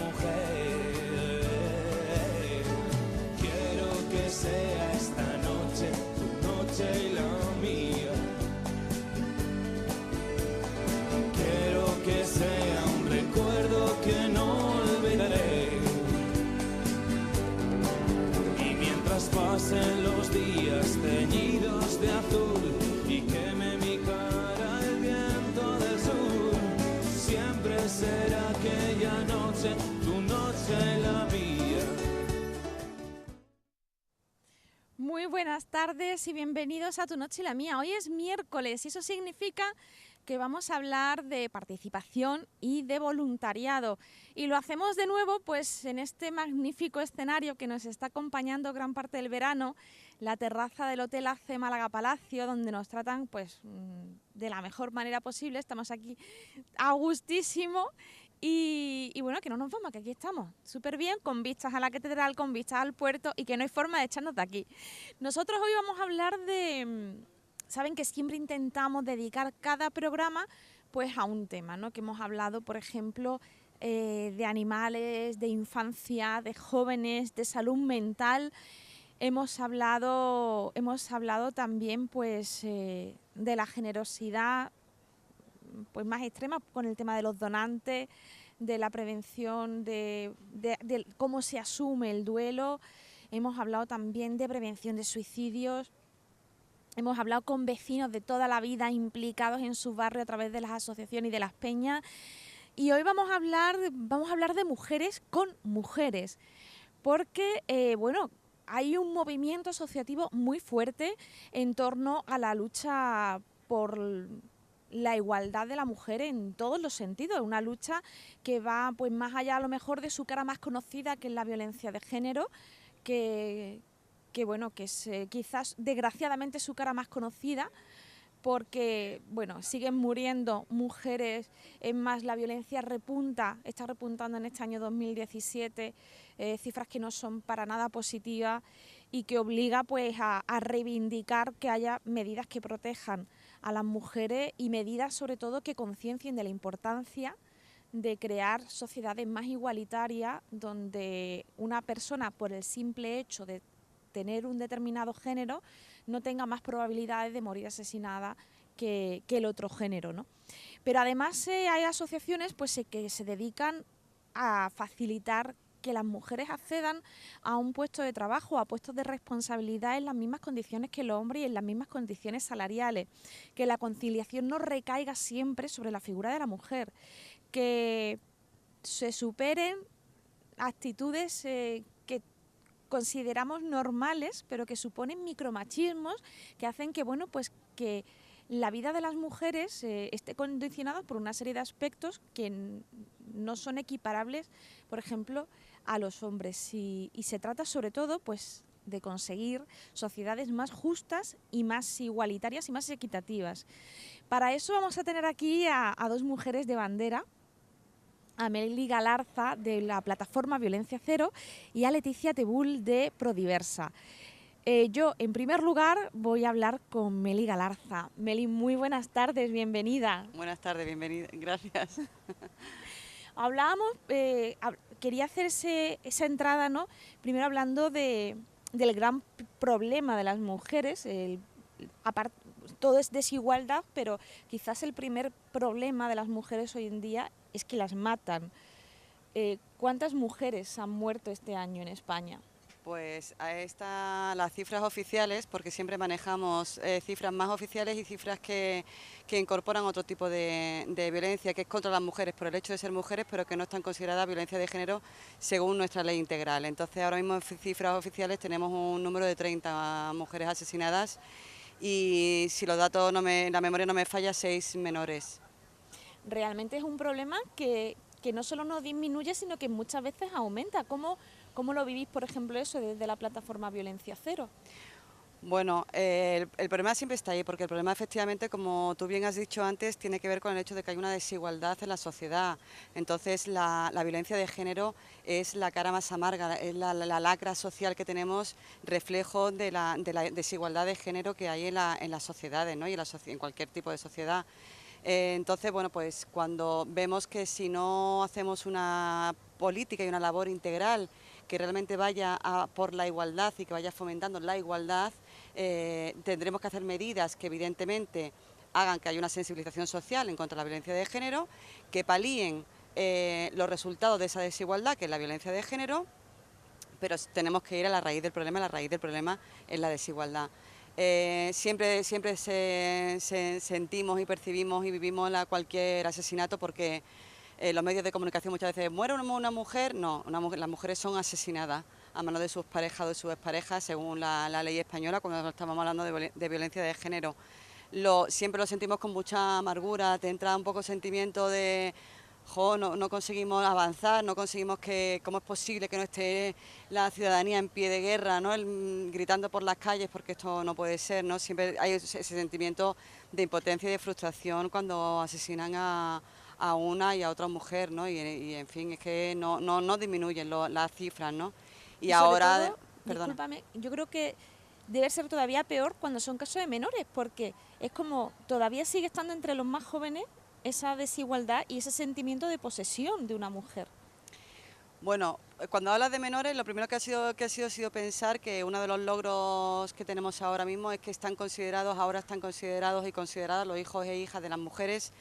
mujer. Quiero que sea esta noche tu noche y la mía. Quiero que sea un recuerdo que no olvidaré. Y mientras pasen los días teñidos de azul y queme mi cara el viento del sur, siempre será aquella noche, tu noche y la mía. Muy buenas tardes y bienvenidos a Tu Noche y la Mía. Hoy es miércoles y eso significa que vamos a hablar de participación y de voluntariado. Y lo hacemos de nuevo pues en este magnífico escenario que nos está acompañando gran parte del verano, la terraza del Hotel AC Málaga Palacio, donde nos tratan pues de la mejor manera posible. Estamos aquí a gustísimo. Y bueno, que no nos vamos, que aquí estamos súper bien, con vistas a la catedral, con vistas al puerto y que no hay forma de echarnos de aquí. Nosotros hoy vamos a hablar de... Saben que siempre intentamos dedicar cada programa pues a un tema, ¿no? Que hemos hablado, por ejemplo, de animales, de infancia, de jóvenes, de salud mental. Hemos hablado también pues de la generosidad pues más extrema con el tema de los donantes, de la prevención, de cómo se asume el duelo. Hemos hablado también de prevención de suicidios. Hemos hablado con vecinos de toda la vida implicados en su barrio a través de las asociaciones y de las peñas. Y hoy vamos a hablar de mujeres con mujeres, porque bueno, hay un movimiento asociativo muy fuerte en torno a la lucha por la igualdad de la mujer en todos los sentidos, una lucha que va pues más allá a lo mejor de su cara más conocida, que es la violencia de género, que bueno, que es quizás desgraciadamente su cara más conocida, porque bueno, siguen muriendo mujeres, es más, la violencia está repuntando en este año 2017, cifras que no son para nada positivas y que obliga pues a reivindicar que haya medidas que protejan a las mujeres y medidas sobre todo que conciencien de la importancia de crear sociedades más igualitarias, donde una persona por el simple hecho de tener un determinado género no tenga más probabilidades de morir asesinada que el otro género, ¿no? Pero además hay asociaciones pues, que se dedican a facilitar que las mujeres accedan a un puesto de trabajo, a puestos de responsabilidad en las mismas condiciones que los hombres y en las mismas condiciones salariales, que la conciliación no recaiga siempre sobre la figura de la mujer, que se superen actitudes que consideramos normales, pero que suponen micromachismos que hacen que, bueno, pues que la vida de las mujeres esté condicionada por una serie de aspectos que no son equiparables, por ejemplo, a los hombres. Y se trata sobre todo, pues, de conseguir sociedades más justas y más igualitarias y más equitativas. Para eso vamos a tener aquí a dos mujeres de bandera, a Meli Galarza de la plataforma Violencia Cero y a Leticia Tebul de Prodiversa. Yo, en primer lugar, voy a hablar con Meli Galarza. Meli, muy buenas tardes, bienvenida. Buenas tardes, bienvenida, gracias. Hablábamos, quería hacer esa entrada, ¿no? Primero hablando del gran problema de las mujeres, todo es desigualdad, pero quizás el primer problema de las mujeres hoy en día es que las matan. ¿Cuántas mujeres han muerto este año en España? Pues ahí están las cifras oficiales, porque siempre manejamos cifras más oficiales y cifras que incorporan otro tipo de violencia, que es contra las mujeres por el hecho de ser mujeres, pero que no están consideradas violencia de género según nuestra ley integral. Entonces ahora mismo en cifras oficiales tenemos un número de 30 mujeres asesinadas y si los datos la memoria no me falla, 6 menores. Realmente es un problema que no solo no disminuye, sino que muchas veces aumenta. ¿Cómo lo vivís, por ejemplo, eso desde la plataforma Violencia Cero? Bueno, el problema siempre está ahí, porque el problema efectivamente, como tú bien has dicho antes, tiene que ver con el hecho de que hay una desigualdad en la sociedad. Entonces la violencia de género es la cara más amarga, es la lacra social que tenemos, reflejo de la desigualdad de género que hay en las sociedades, ¿no? Y en cualquier tipo de sociedad. Entonces, bueno, pues cuando vemos que si no hacemos una política y una labor integral que realmente vaya por la igualdad y que vaya fomentando la igualdad, tendremos que hacer medidas que evidentemente hagan que haya una sensibilización social en contra de la violencia de género, que palíen los resultados de esa desigualdad, que es la violencia de género, pero tenemos que ir a la raíz del problema. La raíz del problema es la desigualdad. Siempre sentimos y percibimos y vivimos cualquier asesinato porque los medios de comunicación muchas veces muere una mujer. No, las mujeres son asesinadas a manos de sus parejas o de sus exparejas según la ley española cuando estamos hablando de violencia de género. Siempre lo sentimos con mucha amargura, te entra un poco sentimiento de no conseguimos avanzar, no conseguimos cómo es posible que no esté la ciudadanía en pie de guerra, ¿no? Gritando por las calles porque esto no puede ser, ¿no? Siempre hay ese sentimiento de impotencia y de frustración cuando asesinan a una y a otra mujer, ¿no? Y en fin, es que no disminuyen las cifras, ¿no? Y ahora, discúlpame, yo creo que debe ser todavía peor cuando son casos de menores, porque es como todavía sigue estando entre los más jóvenes esa desigualdad y ese sentimiento de posesión de una mujer. Bueno, cuando hablas de menores, lo primero que ha sido pensar que uno de los logros que tenemos ahora mismo es que ahora están considerados y consideradas los hijos e hijas de las mujeres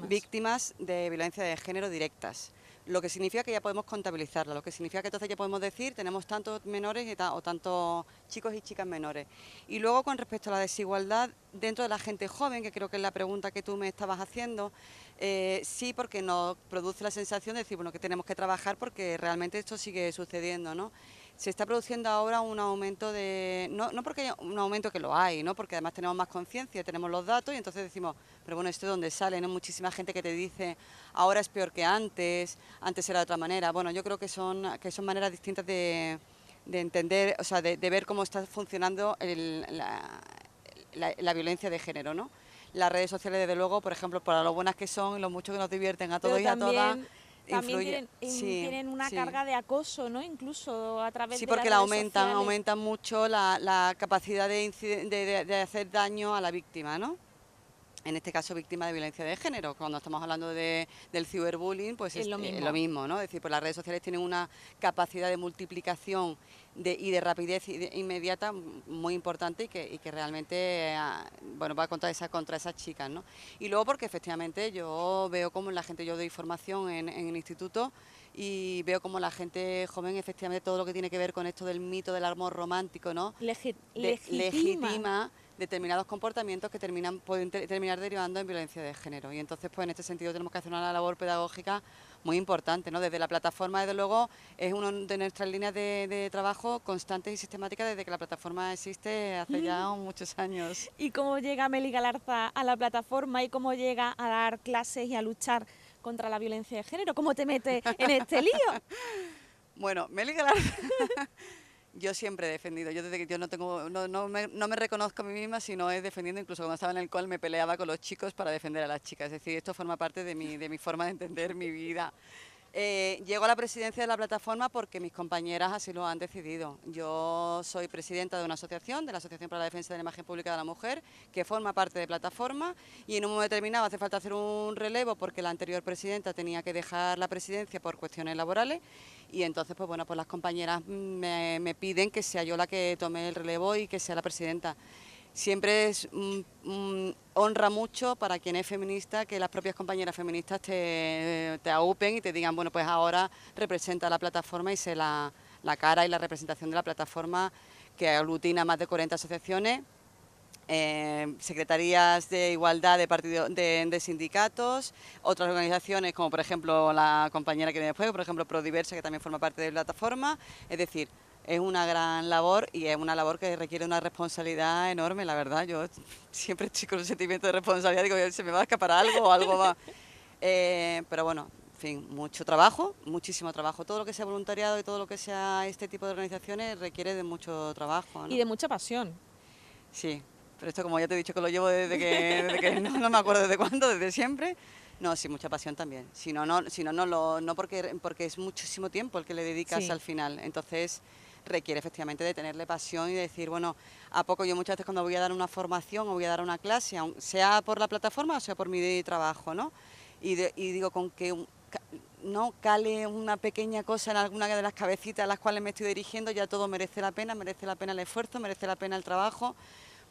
víctimas de violencia de género directas. Lo que significa que ya podemos contabilizarlo, lo que significa que entonces ya podemos decir tenemos tantos menores o tantos chicos y chicas menores. Y luego con respecto a la desigualdad dentro de la gente joven, que creo que es la pregunta que tú me estabas haciendo, sí, porque nos produce la sensación de decir, bueno, que tenemos que trabajar porque realmente esto sigue sucediendo, ¿no? Se está produciendo ahora un aumento no porque haya un aumento que lo hay, ¿no? Porque además tenemos más conciencia, tenemos los datos y entonces decimos, pero bueno, ¿esto de dónde sale? ¿No? Muchísima gente que te dice, ahora es peor que antes era de otra manera. Bueno, yo creo que son maneras distintas de entender, o sea, de ver cómo está funcionando la violencia de género, ¿no? Las redes sociales, desde luego, por ejemplo, para lo buenas que son y lo mucho que nos divierten a todos y a todas, también tienen una carga de acoso, ¿no? Incluso a través de porque las aumentan mucho la capacidad de hacer daño a la víctima, ¿no? En este caso, víctima de violencia de género. Cuando estamos hablando del ciberbullying, pues es lo mismo, ¿no? Es decir, pues las redes sociales tienen una capacidad de multiplicación y de rapidez inmediata muy importante y que realmente va contra esas chicas, ¿no? Y luego porque efectivamente yo veo como yo doy formación en el instituto y veo como la gente joven efectivamente todo lo que tiene que ver con esto del mito del amor romántico, ¿no? Legitima determinados comportamientos que pueden terminar derivando en violencia de género. Y entonces, pues en este sentido tenemos que hacer una labor pedagógica muy importante, ¿no? Desde la plataforma, desde luego, es una de nuestras líneas de trabajo constantes y sistemáticas desde que la plataforma existe hace ya muchos años. ¿Y cómo llega Meli Galarza a la plataforma y cómo llega a dar clases y a luchar contra la violencia de género? ¿Cómo te metes en este lío? Bueno, Meli Galarza... Yo siempre he defendido, yo desde que yo no me reconozco a mí misma, sino es defendiendo, incluso cuando estaba en el cole me peleaba con los chicos para defender a las chicas, es decir, esto forma parte de mi forma de entender mi vida. Llego a la presidencia de la plataforma porque mis compañeras así lo han decidido. Yo soy presidenta de una asociación, de la Asociación para la Defensa de la Imagen Pública de la Mujer, que forma parte de plataforma y en un momento determinado hace falta hacer un relevo porque la anterior presidenta tenía que dejar la presidencia por cuestiones laborales y entonces pues las compañeras me piden que sea yo la que tome el relevo y que sea la presidenta. Siempre honra mucho para quien es feminista que las propias compañeras feministas te aupen y te digan, bueno, pues ahora representa la plataforma y sé la cara y la representación de la plataforma que aglutina más de 40 asociaciones, secretarías de igualdad de sindicatos, otras organizaciones como por ejemplo la compañera que viene después, por ejemplo Prodiversa, que también forma parte de la plataforma, es decir, es una gran labor y es una labor que requiere una responsabilidad enorme, la verdad. Yo siempre estoy con un sentimiento de responsabilidad, digo, se me va a escapar algo o algo va. Pero bueno, en fin, mucho trabajo, muchísimo trabajo. Todo lo que sea voluntariado y todo lo que sea este tipo de organizaciones requiere de mucho trabajo, ¿no? Y de mucha pasión. Sí, pero esto como ya te he dicho que lo llevo desde que no me acuerdo desde cuándo, desde siempre. No, sí, mucha pasión también. No porque es muchísimo tiempo el que le dedicas al final. Entonces requiere efectivamente de tenerle pasión y de decir, bueno, a poco yo muchas veces cuando voy a dar una formación o voy a dar una clase, sea por la plataforma o sea por mi trabajo, ¿no? Y digo, con que no cale una pequeña cosa en alguna de las cabecitas a las cuales me estoy dirigiendo, ya todo merece la pena el esfuerzo, merece la pena el trabajo,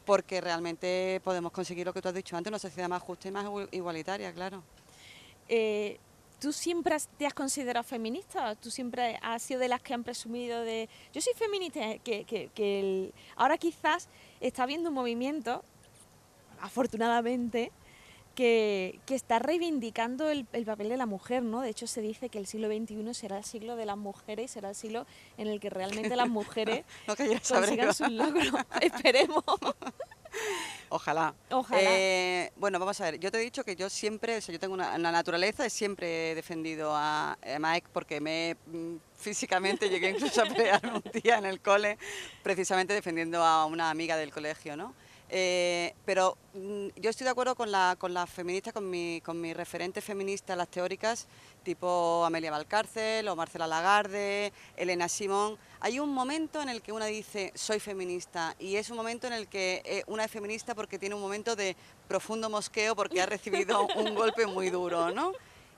porque realmente podemos conseguir lo que tú has dicho antes, una sociedad más justa y más igualitaria, claro. ¿Tú siempre te has considerado feminista? ¿Tú siempre has sido de las que han presumido de... Yo soy feminista, ahora quizás está habiendo un movimiento, afortunadamente, que está reivindicando el papel de la mujer, ¿no? De hecho, se dice que el siglo XXI será el siglo de las mujeres y será el siglo en el que realmente las mujeres no consigan sus logros. Esperemos. Ojalá. Bueno, vamos a ver, yo te he dicho que yo siempre, o sea, yo tengo una naturaleza, siempre he defendido a Mike porque físicamente llegué incluso a pelearme un día en el cole, precisamente defendiendo a una amiga del colegio, ¿no? Pero yo estoy de acuerdo con las feministas, con mi referente feminista, las teóricas, tipo Amelia Valcárcel o Marcela Lagarde, Elena Simón. Hay un momento en el que una dice soy feminista y es un momento en el que una es feminista porque tiene un momento de profundo mosqueo porque ha recibido un golpe muy duro, ¿no?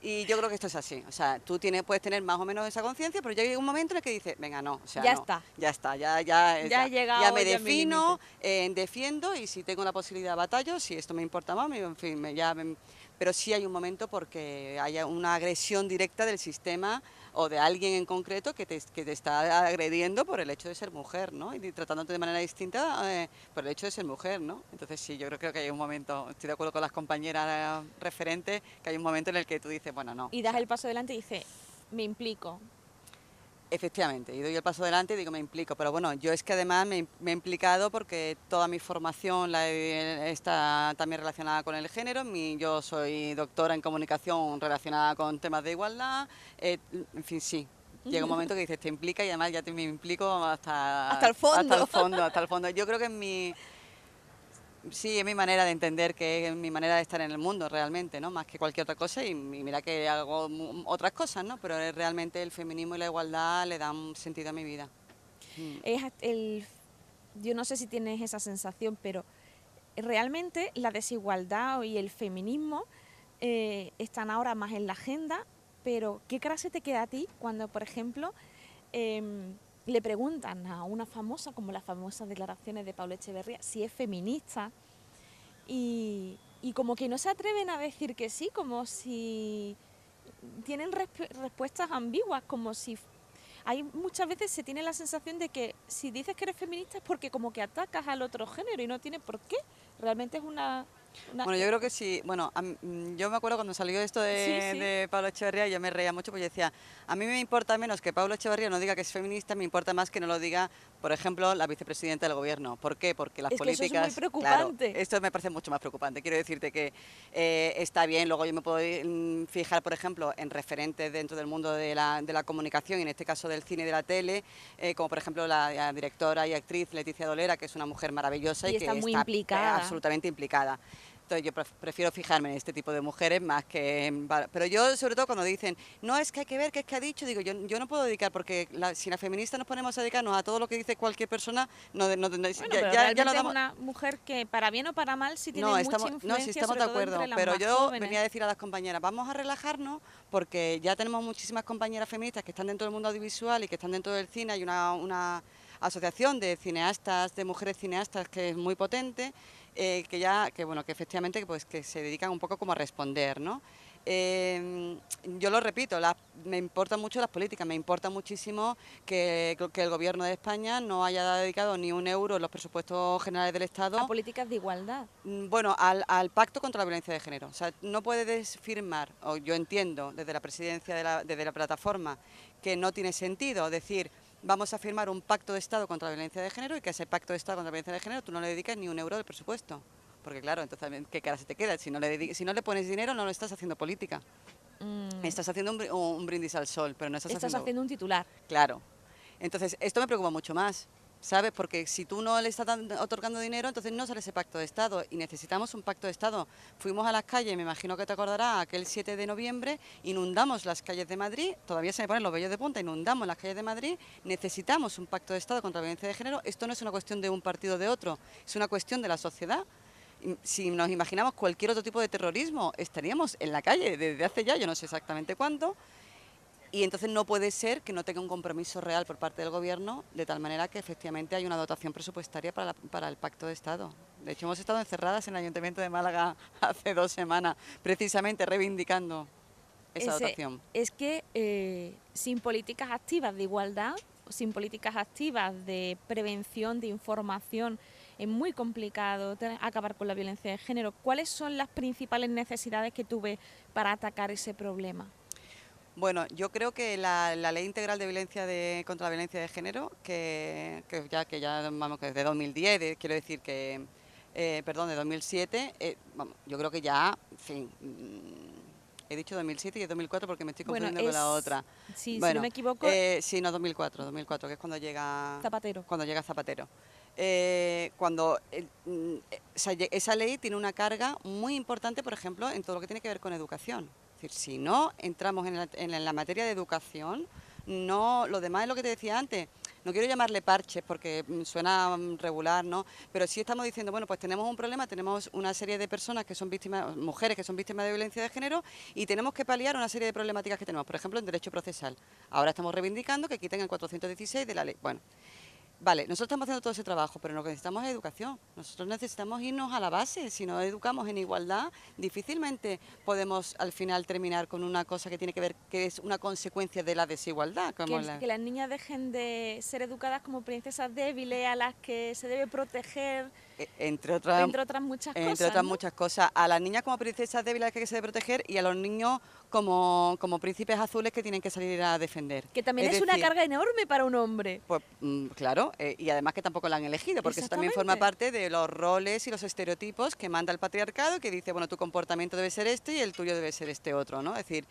Y yo creo que esto es así, o sea, tú puedes tener más o menos esa conciencia, pero llega un momento en el que dices, venga, no, o sea, ya no, está, ya he llegado, ya me defino, defiendo y si tengo la posibilidad batallo, si esto me importa más, en fin, pero sí hay un momento porque haya una agresión directa del sistema o de alguien en concreto que te está agrediendo por el hecho de ser mujer, ¿no? Y tratándote de manera distinta por el hecho de ser mujer, ¿no? Entonces sí, yo creo que hay un momento, estoy de acuerdo con las compañeras referentes, que hay un momento en el que tú dices, bueno, no. Y das el paso adelante y dices, me implico. Efectivamente, y doy el paso adelante y digo, me implico. Pero bueno, yo es que además me he implicado porque toda mi formación está también relacionada con el género. Yo soy doctora en comunicación relacionada con temas de igualdad. En fin, sí. Llega un momento que dices, te implica y además ya me implico hasta el fondo. Hasta el fondo. Yo creo que sí, es mi manera de entender, que es mi manera de estar en el mundo realmente, ¿no? Más que cualquier otra cosa y mira que hago otras cosas, ¿no? Pero realmente el feminismo y la igualdad le dan sentido a mi vida. Yo no sé si tienes esa sensación, pero realmente la desigualdad y el feminismo están ahora más en la agenda, pero ¿qué clase te queda a ti cuando, por ejemplo, le preguntan a una famosa, como las famosas declaraciones de Pablo Etxeberria, si es feminista y como que no se atreven a decir que sí, como si tienen respuestas ambiguas, como si... muchas veces se tiene la sensación de que si dices que eres feminista es porque como que atacas al otro género y no tiene por qué. Realmente es una... Bueno, yo creo que sí. Bueno, yo me acuerdo cuando salió esto de Pablo Etxeberria, yo me reía mucho porque yo decía, a mí me importa menos que Pablo Etxeberria no diga que es feminista, me importa más que no lo diga, por ejemplo, la vicepresidenta del gobierno. ¿Por qué? Porque las políticas... Que eso es muy preocupante. Claro, esto me parece mucho más preocupante. Quiero decirte que está bien, luego yo me puedo fijar, por ejemplo, en referentes dentro del mundo de la comunicación, y en este caso del cine y de la tele, como por ejemplo la directora y actriz Leticia Dolera, que es una mujer maravillosa y que está muy implicada. Absolutamente implicada. Entonces yo prefiero fijarme en este tipo de mujeres más que... Pero yo, sobre todo, cuando dicen, no, es que hay que ver qué es que ha dicho, digo, yo no puedo dedicar, porque si las feministas nos ponemos a dedicarnos a todo lo que dice cualquier persona, bueno, ya lo damos... es una mujer que, para bien o para mal, sí tiene mucha influencia, no, sí estamos de acuerdo, pero yo venía a decir a las compañeras, vamos a relajarnos, porque ya tenemos muchísimas compañeras feministas que están dentro del mundo audiovisual y que están dentro del cine, hay una asociación de cineastas, de mujeres cineastas que es muy potente, que efectivamente pues, que se dedican un poco como a responder, ¿no? Yo lo repito, me importan mucho las políticas, me importa muchísimo que el gobierno de España no haya dedicado ni un euro en los presupuestos generales del Estado a políticas de igualdad. Bueno, al pacto contra la violencia de género. O sea, no puedes firmar, o yo entiendo desde la presidencia desde la plataforma, que no tiene sentido decir vamos a firmar un pacto de Estado contra la violencia de género y que a ese pacto de Estado contra la violencia de género tú no le dedicas ni un euro del presupuesto. Porque claro, entonces, ¿qué cara se te queda? Si no le pones dinero, no lo estás haciendo política. Estás haciendo un brindis al sol, pero no estás haciendo un titular. Claro. Entonces, esto me preocupa mucho más. ¿sabes? Porque si tú no le estás otorgando dinero, entonces no sale ese pacto de Estado y necesitamos un pacto de Estado. Fuimos a las calles, me imagino que te acordarás, aquel 7 de noviembre, inundamos las calles de Madrid, todavía se me ponen los vellos de punta, inundamos las calles de Madrid, necesitamos un pacto de Estado contra la violencia de género. Esto no es una cuestión de un partido o de otro, es una cuestión de la sociedad. Si nos imaginamos cualquier otro tipo de terrorismo, estaríamos en la calle desde hace ya, yo no sé exactamente cuándo, y entonces no puede ser que no tenga un compromiso real por parte del Gobierno, de tal manera que efectivamente hay una dotación presupuestaria para el Pacto de Estado. De hecho, hemos estado encerradas en el Ayuntamiento de Málaga hace 2 semanas, precisamente reivindicando esa dotación. Es que sin políticas activas de igualdad, sin políticas activas de prevención, de información, es muy complicado acabar con la violencia de género. ¿Cuáles son las principales necesidades que tuve para atacar ese problema? Bueno, yo creo que la Ley Integral de Violencia contra la Violencia de Género, que ya vamos, que es de 2010, quiero decir que, perdón, de 2007, vamos, yo creo que ya, en fin, he dicho 2007 y es 2004 porque me estoy confundiendo con la otra. Sí, bueno, si no me equivoco. Sí, no, 2004, que es cuando llega Zapatero. Esa ley tiene una carga muy importante, por ejemplo, en todo lo que tiene que ver con educación. Es decir, si no entramos en la materia de educación, no, lo demás es lo que te decía antes. No quiero llamarle parches porque suena regular, ¿no? Pero sí estamos diciendo, bueno, pues tenemos un problema, tenemos una serie de personas que son víctimas, mujeres que son víctimas de violencia de género, y tenemos que paliar una serie de problemáticas que tenemos, por ejemplo, en derecho procesal. Ahora estamos reivindicando que quiten el 416 de la ley. Bueno, vale, nosotros estamos haciendo todo ese trabajo, pero lo que necesitamos es educación. Nosotros necesitamos irnos a la base. Si no educamos en igualdad, difícilmente podemos al final terminar con una cosa que tiene que ver, que es una consecuencia de la desigualdad. Que las niñas dejen de ser educadas como princesas débiles a las que se debe proteger. Entre otras muchas cosas. Entre otras muchas cosas. A las niñas como princesas débiles que se debe proteger, y a los niños como príncipes azules que tienen que salir a defender. Que también es una carga enorme para un hombre. Pues claro, y además que tampoco la han elegido, porque eso también forma parte de los roles y los estereotipos que manda el patriarcado, que dice, bueno, tu comportamiento debe ser este y el tuyo debe ser este otro, ¿no? Es decir,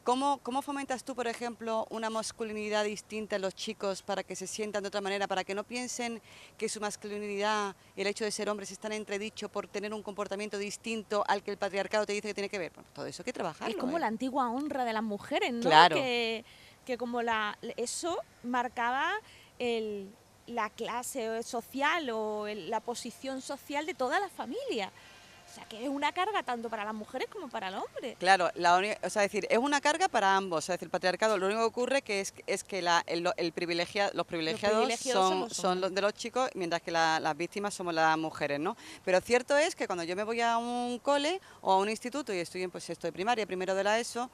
¿cómo fomentas tú, por ejemplo, una masculinidad distinta en los chicos para que se sientan de otra manera, para que no piensen que su masculinidad y el hecho de ser hombres están entredicho por tener un comportamiento distinto al que el patriarcado te dice que tiene que ver? Bueno, todo eso hay que trabajarlo. Es como la antigua honra de las mujeres, ¿no? Claro. Que como eso marcaba la clase social o la posición social de toda la familia. O sea, que es una carga tanto para las mujeres como para el hombre. Claro, es decir, es una carga para ambos. Es decir, el patriarcado, lo único que ocurre es que los privilegiados son los de los chicos, mientras que las víctimas somos las mujeres, ¿no? Pero cierto es que cuando yo me voy a un cole o a un instituto y estoy en sexto de primaria, primero de la ESO,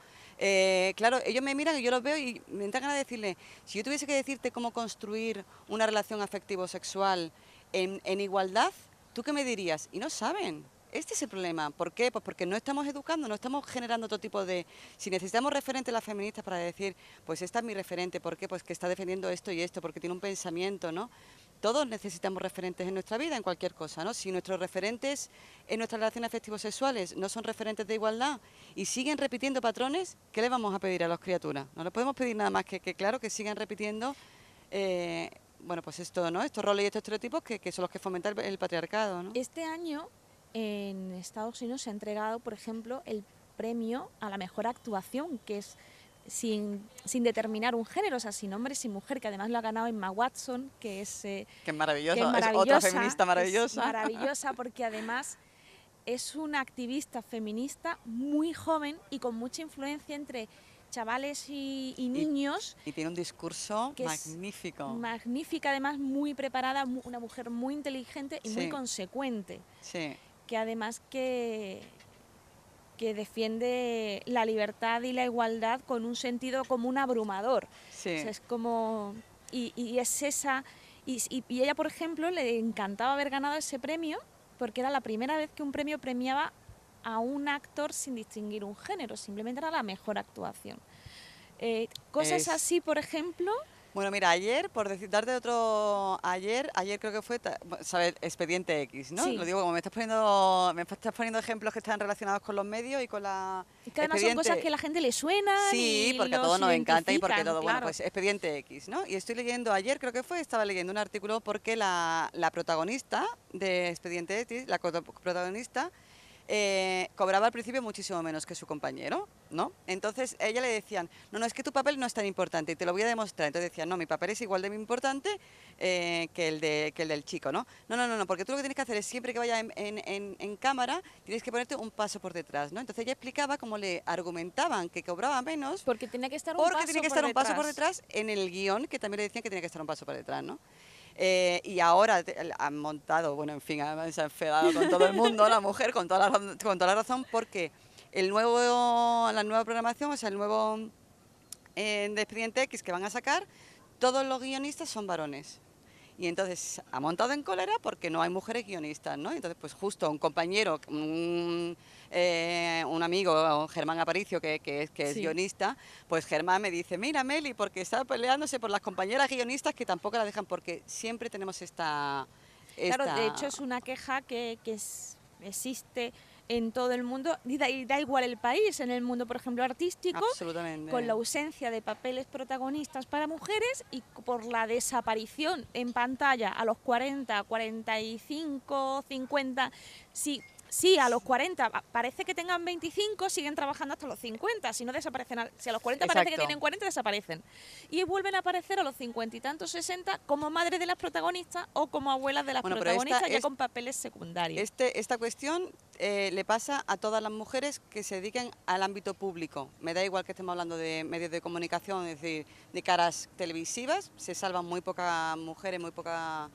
claro, ellos me miran y yo los veo y me dan ganas de decirle, si yo tuviese que decirte cómo construir una relación afectivo-sexual en igualdad, ¿tú qué me dirías? Y no saben. Este es el problema. ¿Por qué? Pues porque no estamos educando, no estamos generando otro tipo de... Si necesitamos referentes las feministas para decir, pues esta es mi referente, ¿por qué? Pues que está defendiendo esto y esto, porque tiene un pensamiento, ¿no? Todos necesitamos referentes en nuestra vida, en cualquier cosa, ¿no? Si nuestros referentes en nuestras relaciones afectivo-sexuales no son referentes de igualdad y siguen repitiendo patrones, ¿qué le vamos a pedir a las criaturas? No le podemos pedir nada más que claro, que sigan repitiendo... bueno, pues esto, ¿no? Estos roles y estos estereotipos que son los que fomentan el patriarcado, ¿no? Este año en Estados Unidos se ha entregado, por ejemplo, el premio a la mejor actuación, que es sin determinar un género, o sea, sin hombre, sin mujer, que además lo ha ganado Emma Watson, que es maravillosa, es otra feminista maravillosa. Es maravillosa porque además es una activista feminista muy joven y con mucha influencia entre chavales y niños. Y tiene un discurso magnífico. Magnífica, además muy preparada, una mujer muy inteligente y muy consecuente. Sí. Que además que defiende la libertad y la igualdad con un sentido común abrumador. Sí. O sea, es como... Y es esa... Y ella, por ejemplo, le encantaba haber ganado ese premio porque era la primera vez que un premio premiaba a un actor sin distinguir un género, simplemente era la mejor actuación. Cosas así, por ejemplo, Bueno, mira, ayer, por decir, darte otro, ayer creo que fue, ¿sabes? Expediente X, ¿no? Sí. Lo digo como me estás poniendo ejemplos que están relacionados con los medios y con la Y que además son cosas que a expediente. la gente le suenan Sí, y porque a los todos nos encanta y porque identifican, todo, bueno, claro. pues Expediente X, ¿no? Y estoy leyendo, ayer creo que fue, estaba leyendo un artículo porque la protagonista de Expediente X, la protagonista, cobraba al principio muchísimo menos que su compañero, ¿no? Entonces a ella le decían, no, no, es que tu papel no es tan importante y te lo voy a demostrar. Entonces decían, no, mi papel es igual de importante que el del chico, ¿no? No, no, no, no, porque tú lo que tienes que hacer es siempre que vaya en cámara, tienes que ponerte un paso por detrás, ¿no? Entonces ella explicaba cómo le argumentaban que cobraba menos Porque tenía que estar un porque paso tenía que por estar un paso por detrás. detrás en el guión, que también le decían que tenía que estar un paso por detrás, ¿no? Y ahora han montado, bueno, en fin, se han enfadado con todo el mundo, la mujer, con toda la razón, porque la nueva programación, o sea, el nuevo de Expediente X que van a sacar, todos los guionistas son varones. Y entonces ha montado en cólera porque no hay mujeres guionistas, ¿no? Entonces, pues justo un compañero, un amigo, Germán Aparicio, que es Sí. guionista, pues Germán me dice, mira Meli, porque está peleándose por las compañeras guionistas que tampoco la dejan, porque siempre tenemos Claro, de hecho esta. es una queja existe en todo el mundo y da igual el país, en el mundo, por ejemplo, artístico, con la Absolutamente. ausencia de papeles protagonistas para mujeres y por la desaparición en pantalla a los 40, 45, 50, sí, a los 40 parece que tengan 25, siguen trabajando hasta los 50, si no desaparecen, si a los 40 parece que Exacto. tienen 40, desaparecen. Y vuelven a aparecer a los 50 y tantos, 60, como madre de las protagonistas o como abuelas de las Bueno, pero protagonistas, ya con papeles secundarios. esta cuestión le pasa a todas las mujeres que se dediquen al ámbito público. Me da igual que estemos hablando de medios de comunicación, es decir, de caras televisivas, se salvan muy pocas mujeres, muy pocas.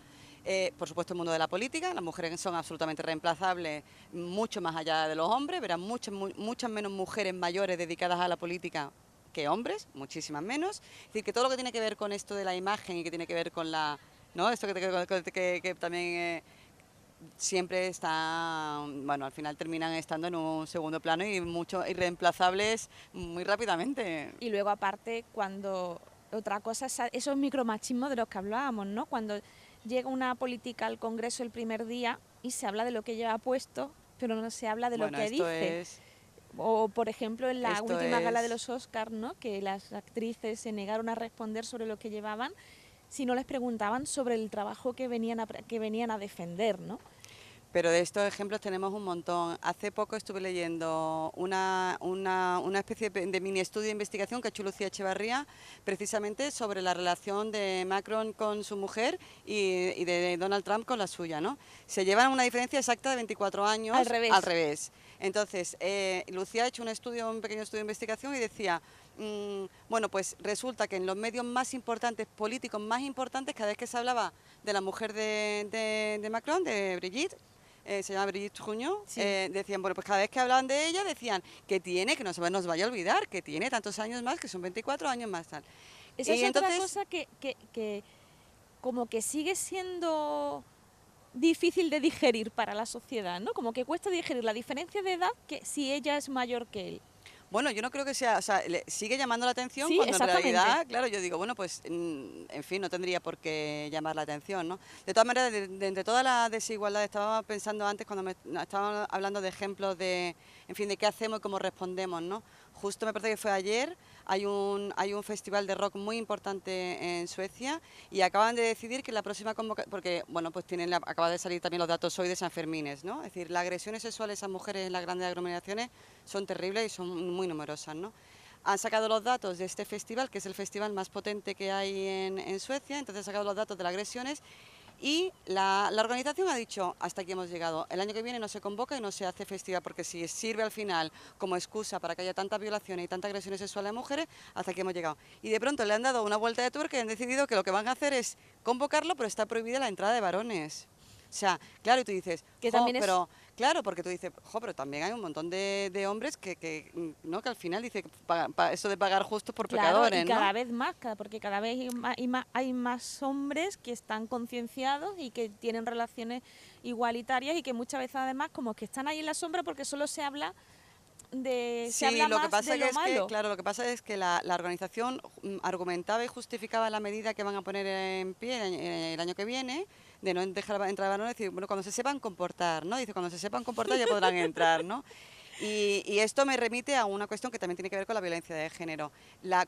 Por supuesto, el mundo de la política, las mujeres son absolutamente reemplazables, mucho más allá de los hombres, verán muchas menos mujeres mayores dedicadas a la política que hombres, muchísimas menos. Es decir, que todo lo que tiene que ver con esto de la imagen y que tiene que ver con la, ¿no? Esto que también siempre está, bueno, al final terminan estando en un segundo plano y mucho irreemplazables muy rápidamente. Y luego aparte, cuando otra cosa es esos micromachismos de los que hablábamos, ¿no? Cuando llega una política al Congreso el primer día y se habla de lo que lleva puesto, pero no se habla de lo Bueno, que esto dice. es, O, por ejemplo, en la esto última gala de es, los Oscars, ¿no? Que las actrices se negaron a responder sobre lo que llevaban si no les preguntaban sobre el trabajo que venían a defender, ¿no? pero de estos ejemplos tenemos un montón. Hace poco estuve leyendo una especie de mini estudio de investigación que ha hecho Lucía Echevarría, precisamente sobre la relación de Macron con su mujer y de Donald Trump con la suya, ¿no? Se llevan una diferencia exacta de 24 años Al revés. al revés. Entonces, Lucía ha hecho un pequeño estudio de investigación y decía, bueno, pues resulta que en los medios más importantes, políticos más importantes, cada vez que se hablaba de la mujer de Macron, de Brigitte, se llama Brigitte Jugnot, Sí. decían, bueno, pues cada vez que hablaban de ella decían que tiene, que no se nos vaya a olvidar, que tiene tantos años más, que son 24 años más tal. Esa Y es otra entonces, cosa que como que sigue siendo difícil de digerir para la sociedad, ¿no? Como que cuesta digerir la diferencia de edad que si ella es mayor que él. bueno, yo no creo que sea, o sea, sigue llamando la atención Sí, cuando en exactamente. realidad, claro, yo digo, bueno, pues, en fin, no tendría por qué llamar la atención, ¿no? De todas maneras, de entre toda la desigualdad, estaba pensando antes cuando estaba hablando de ejemplos de, en fin, de qué hacemos y cómo respondemos, ¿no? Justo me parece que fue ayer, hay un festival de rock muy importante en Suecia y acaban de decidir que la próxima convocatoria, porque, bueno, pues acaba de salir también los datos hoy de San Fermines, ¿no? Es decir, las agresiones sexuales a mujeres en las grandes aglomeraciones son terribles y son muy numerosas, ¿no? Han sacado los datos de este festival, que es el festival más potente que hay en Suecia, entonces han sacado los datos de las agresiones y la organización ha dicho, hasta aquí hemos llegado, el año que viene no se convoca y no se hace festival, porque si sirve al final como excusa para que haya tantas violaciones y tantas agresiones sexuales a mujeres, hasta aquí hemos llegado. Y de pronto le han dado una vuelta de tuerca y han decidido que lo que van a hacer es convocarlo, pero está prohibida la entrada de varones. O sea, claro, y tú dices, Que también es- pero claro, porque tú dices, pero también hay un montón de hombres ¿no? Que al final dice que eso de pagar justos por Claro, pecadores, y cada ¿no? vez más, porque cada vez hay más hombres que están concienciados y que tienen relaciones igualitarias y que muchas veces además como que están ahí en la sombra porque solo se habla se habla lo que más pasa de lo malo. claro, lo que pasa es que la organización argumentaba y justificaba la medida que van a poner en pie el año que viene, de no dejar entrar varones, decir, bueno, cuando se sepan comportar, ¿no? Dice, cuando se sepan comportar ya podrán entrar, ¿no? Y esto me remite a una cuestión que también tiene que ver con la violencia de género.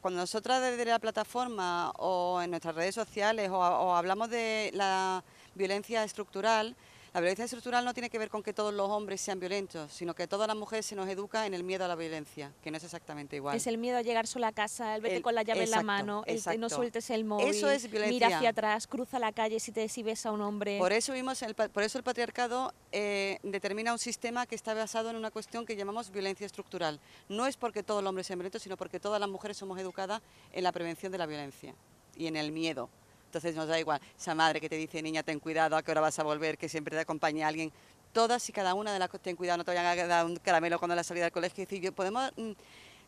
Cuando nosotras desde la plataforma o en nuestras redes sociales o hablamos de la violencia estructural, la violencia estructural no tiene que ver con que todos los hombres sean violentos, sino que todas las mujeres se nos educa en el miedo a la violencia, que no es exactamente igual. Es el miedo a llegar sola a casa, el vete con la llave en la mano, el no sueltes el móvil, eso es violencia. Mira hacia atrás, cruza la calle si ves a un hombre. Por eso el patriarcado determina un sistema que está basado en una cuestión que llamamos violencia estructural. No es porque todos los hombres sean violentos, sino porque todas las mujeres somos educadas en la prevención de la violencia y en el miedo. Entonces nos da igual, esa madre que te dice, niña, ten cuidado, a qué hora vas a volver, que siempre te acompañe alguien. Todas y cada una de las cosas, ten cuidado, no te vayan a dar un caramelo cuando la salida del colegio. Es decir,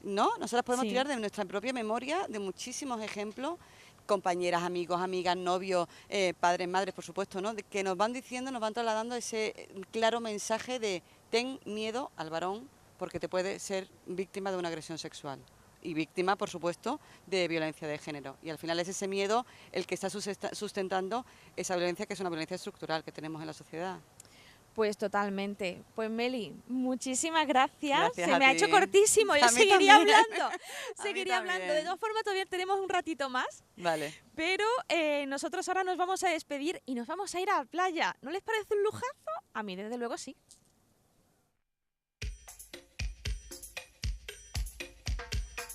nosotras podemos tirar de nuestra propia memoria de muchísimos ejemplos, compañeras, amigos, amigas, novios, padres, madres, por supuesto, ¿no? Que nos van diciendo, nos van trasladando ese claro mensaje de ten miedo al varón porque te puede ser víctima de una agresión sexual. Y víctima, por supuesto, de violencia de género. Y al final es ese miedo el que está sustentando esa violencia, que es una violencia estructural que tenemos en la sociedad. Pues totalmente. Pues Meli, muchísimas gracias. Gracias Se me ha hecho cortísimo, yo A mí seguiría también. hablando. Seguiría hablando. De todas formas, todavía tenemos un ratito más. Vale. Pero nosotros ahora nos vamos a despedir y nos vamos a ir a la playa. ¿No les parece un lujazo? A mí, desde luego, sí.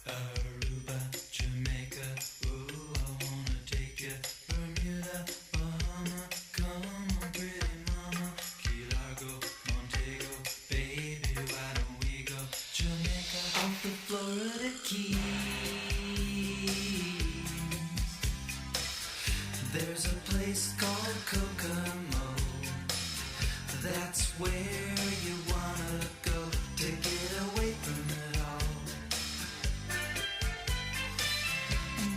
Aruba, Jamaica, ooh, I wanna take you. Bermuda, Bahama, come on, pretty mama. Key Largo, Montego, baby, why don't we go? Jamaica, off the Florida Keys. There's a place called Kokomo. That's where you wanna go to get away from it all.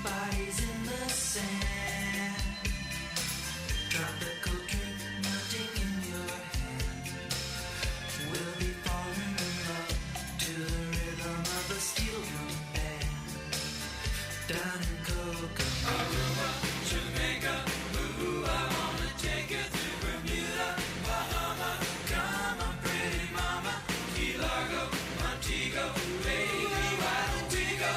Bodies in the sand, tropical drink melting in your hand. We'll be falling in love to the rhythm of a steel drum band. Down in Kokomo, Aruba, Jamaica, ooh, I wanna take you to Bermuda, Bahama. Come on, pretty mama, Key Largo, Montego, baby, why don't we go?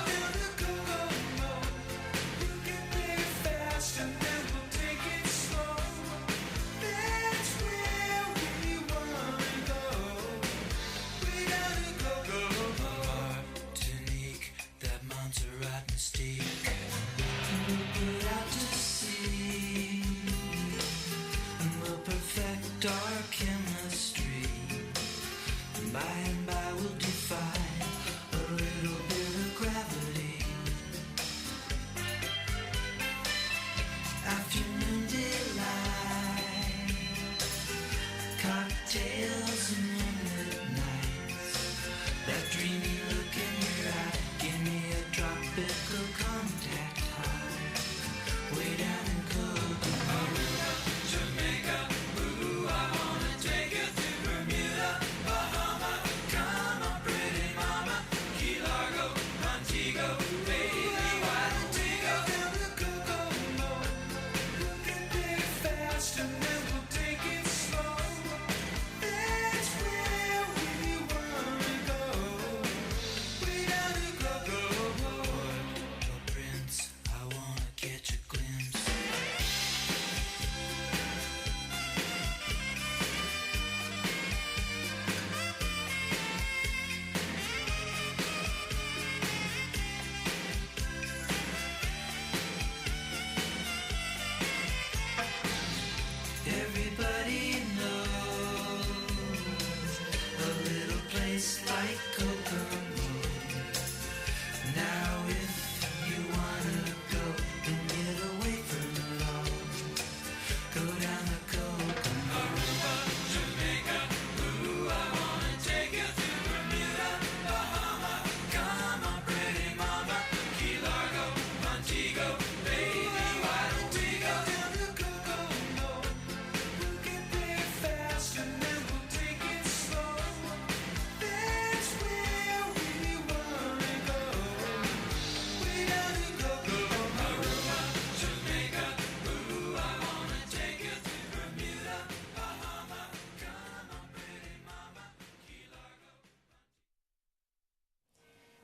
And then we'll take it slow. That's where we wanna go. We gotta go. Martinique, that Montserrat mystique. We'll put out to sea, and we'll perfect our chemistry. By and by we'll defy a little bit of gravity. Afternoon delight, cocktails and moonlit nights. That dreamy look in your eye, give me a tropical contact high. Way down in Kokomo, Jamaica, ooh, I wanna take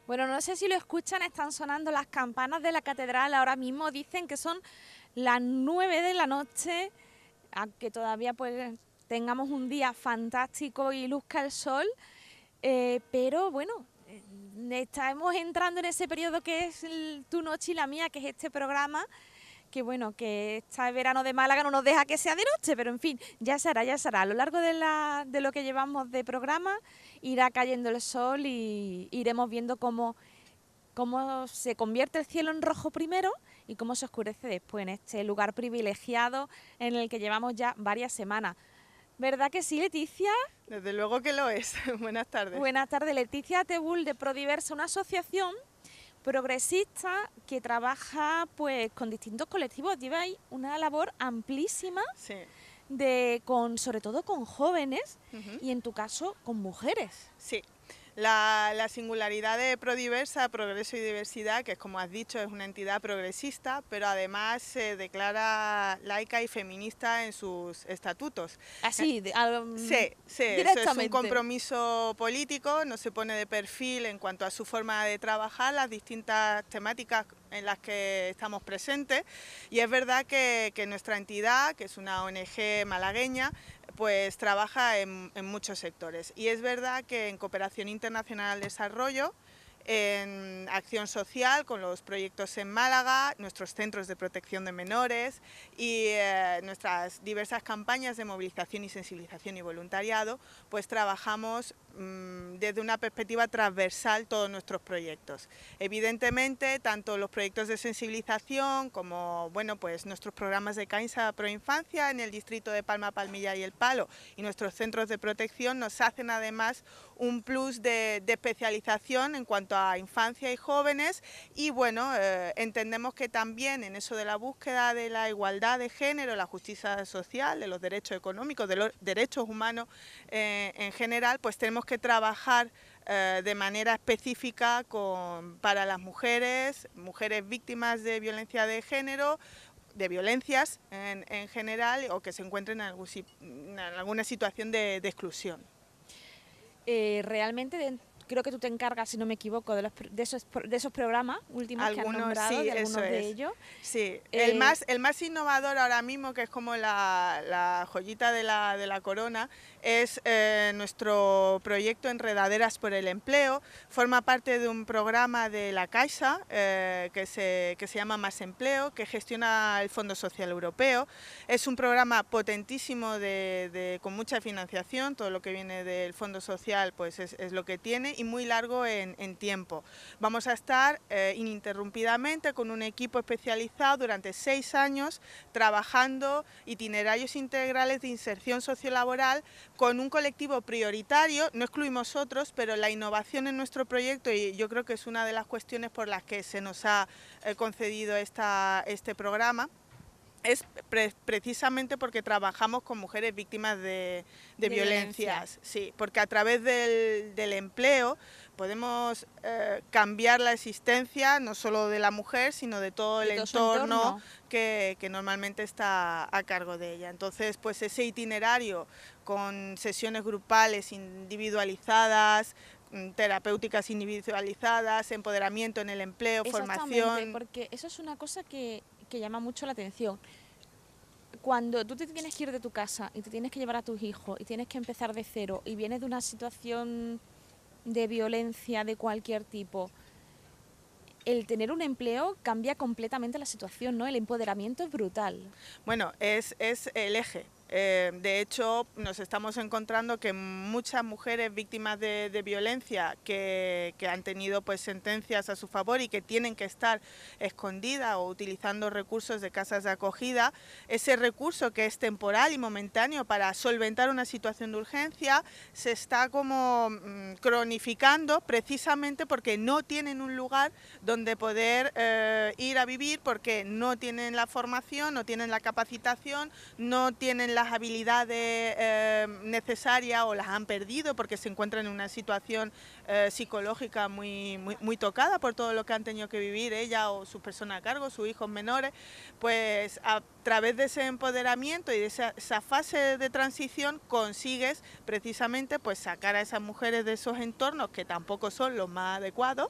Bueno, no sé si lo escuchan, están sonando las campanas de la catedral ahora mismo, dicen que son las 9 de la noche, aunque todavía pues tengamos un día fantástico y luzca el sol, pero bueno, estamos entrando en ese periodo que es Tu Noche y la Mía, que es este programa, que bueno, que este verano de Málaga no nos deja que sea de noche, pero en fin, ya será. A lo largo de lo que llevamos de programa irá cayendo el sol y iremos viendo cómo se convierte el cielo en rojo primero y cómo se oscurece después en este lugar privilegiado en el que llevamos ya varias semanas. ¿Verdad que sí, Leticia? Desde luego que lo es. Buenas tardes. Buenas tardes, Leticia Tebul de Prodiversa, una asociación progresista que trabaja pues con distintos colectivos. Lleva ahí una labor amplísima, Sí. sobre todo con jóvenes y en tu caso con mujeres. Sí. La singularidad de Prodiversa, Progreso y Diversidad, que es como has dicho, es una entidad progresista, pero además se declara laica y feminista en sus estatutos. Así, Sí, eso es un compromiso político, no se pone de perfil en cuanto a su forma de trabajar, las distintas temáticas en las que estamos presentes, y es verdad que nuestra entidad, que es una ONG malagueña, pues trabaja en muchos sectores. Y es verdad que en cooperación internacional al desarrollo, en acción social con los proyectos en Málaga, nuestros centros de protección de menores y nuestras diversas campañas de movilización y sensibilización y voluntariado, pues trabajamos desde una perspectiva transversal todos nuestros proyectos. Evidentemente, tanto los proyectos de sensibilización como pues nuestros programas de Cainsa Pro Infancia en el distrito de Palma, Palmilla y El Palo y nuestros centros de protección nos hacen además un plus de especialización en cuanto a infancia y jóvenes y entendemos que también en eso de la búsqueda de la igualdad de género, la justicia social, de los derechos económicos, de los derechos humanos en general, pues tenemos que trabajar de manera específica para las mujeres víctimas de violencia de género, de violencias en general o que se encuentren en alguna situación de exclusión. Realmente creo que tú te encargas, si no me equivoco, de esos programas últimos que han nombrado, sí, de algunos de ellos. Sí, el más innovador ahora mismo, que es como la joyita de la corona, es nuestro proyecto Enredaderas por el Empleo. Forma parte de un programa de la Caixa que se llama Más Empleo, que gestiona el Fondo Social Europeo. Es un programa potentísimo con mucha financiación, todo lo que viene del Fondo Social pues es lo que tiene y muy largo en tiempo. Vamos a estar ininterrumpidamente con un equipo especializado durante 6 años trabajando itinerarios integrales de inserción sociolaboral con un colectivo prioritario. No excluimos otros, pero la innovación en nuestro proyecto, y yo creo que es una de las cuestiones por las que se nos ha concedido este programa, es precisamente porque trabajamos con mujeres víctimas de violencias. Sí, porque a través del empleo podemos cambiar la existencia no solo de la mujer, sino de todo el entorno que normalmente está a cargo de ella. Entonces, pues ese itinerario con sesiones grupales individualizadas, terapéuticas individualizadas, empoderamiento en el empleo, formación. Porque eso es una cosa que llama mucho la atención. Cuando tú te tienes que ir de tu casa y te tienes que llevar a tus hijos y tienes que empezar de cero y vienes de una situación de violencia de cualquier tipo, el tener un empleo cambia completamente la situación, ¿no? El empoderamiento es brutal. Bueno, es el eje. De hecho, nos estamos encontrando que muchas mujeres víctimas de violencia que han tenido pues sentencias a su favor y que tienen que estar escondidas o utilizando recursos de casas de acogida, ese recurso que es temporal y momentáneo para solventar una situación de urgencia se está como cronificando precisamente porque no tienen un lugar donde poder ir a vivir, porque no tienen la formación, no tienen la capacitación, no tienen las habilidades necesarias o las han perdido porque se encuentran en una situación psicológica muy tocada por todo lo que han tenido que vivir ella o sus personas a cargo, sus hijos menores, pues a través de ese empoderamiento y de esa fase de transición consigues precisamente pues sacar a esas mujeres de esos entornos que tampoco son los más adecuados,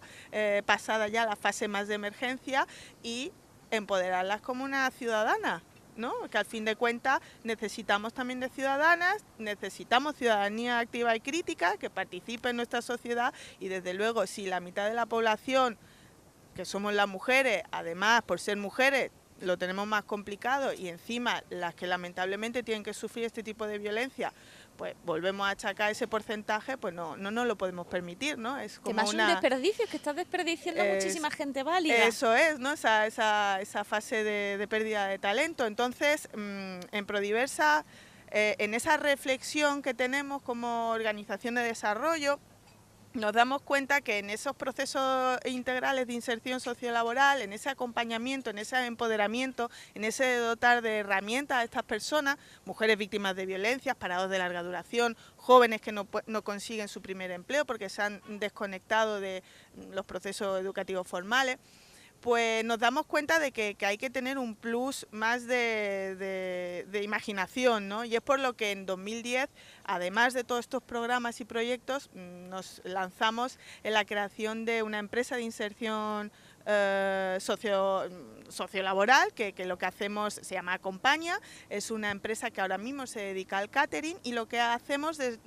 pasada ya la fase más de emergencia, y empoderarlas como una ciudadana, ¿no? Que al fin de cuentas necesitamos también de ciudadanas, necesitamos ciudadanía activa y crítica que participe en nuestra sociedad, y desde luego si la mitad de la población, que somos las mujeres, además por ser mujeres lo tenemos más complicado, y encima las que lamentablemente tienen que sufrir este tipo de violencia, pues volvemos a achacar ese porcentaje, pues no lo podemos permitir, ¿no? Es como un desperdicio, que estás desperdiciando muchísima gente válida. Eso es, ¿no? Esa fase de pérdida de talento. Entonces, en Prodiversa, en esa reflexión que tenemos como organización de desarrollo, nos damos cuenta que en esos procesos integrales de inserción sociolaboral, en ese acompañamiento, en ese empoderamiento, en ese dotar de herramientas a estas personas, mujeres víctimas de violencias, parados de larga duración, jóvenes que no consiguen su primer empleo porque se han desconectado de los procesos educativos formales, pues nos damos cuenta de que hay que tener un plus más de imaginación, ¿no? Y es por lo que en 2010, además de todos estos programas y proyectos, nos lanzamos en la creación de una empresa de inserción sociolaboral, que lo que hacemos se llama Acompaña. Es una empresa que ahora mismo se dedica al catering, y lo que hacemos es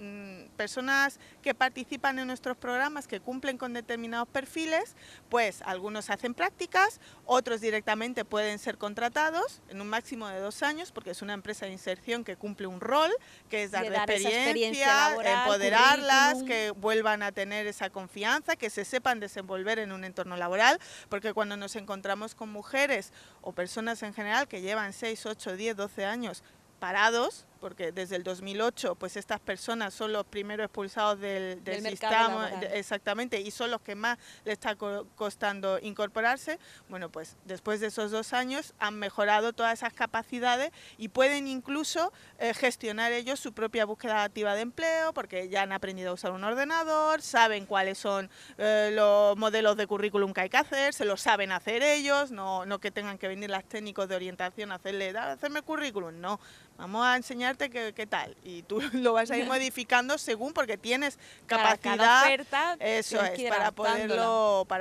personas que participan en nuestros programas, que cumplen con determinados perfiles, pues algunos hacen prácticas, otros directamente pueden ser contratados en un máximo de 2 años, porque es una empresa de inserción que cumple un rol, que es dar experiencia laboral, empoderarlas, currículum, que vuelvan a tener esa confianza, que se sepan desenvolver en un entorno laboral, porque cuando nos encontramos con mujeres o personas en general que llevan 6, 8, 10, 12 años parados, porque desde el 2008 pues estas personas son los primeros expulsados del sistema, exactamente, y son los que más les está costando incorporarse. Bueno, pues después de esos 2 años han mejorado todas esas capacidades y pueden incluso gestionar ellos su propia búsqueda activa de empleo, porque ya han aprendido a usar un ordenador, saben cuáles son los modelos de currículum que hay que hacer, se los saben hacer ellos, no que tengan que venir las técnicos de orientación a hacerme currículum, no. Vamos a enseñarte qué tal, y tú lo vas a ir modificando según, porque tienes capacidad, cada oferta, eso es, para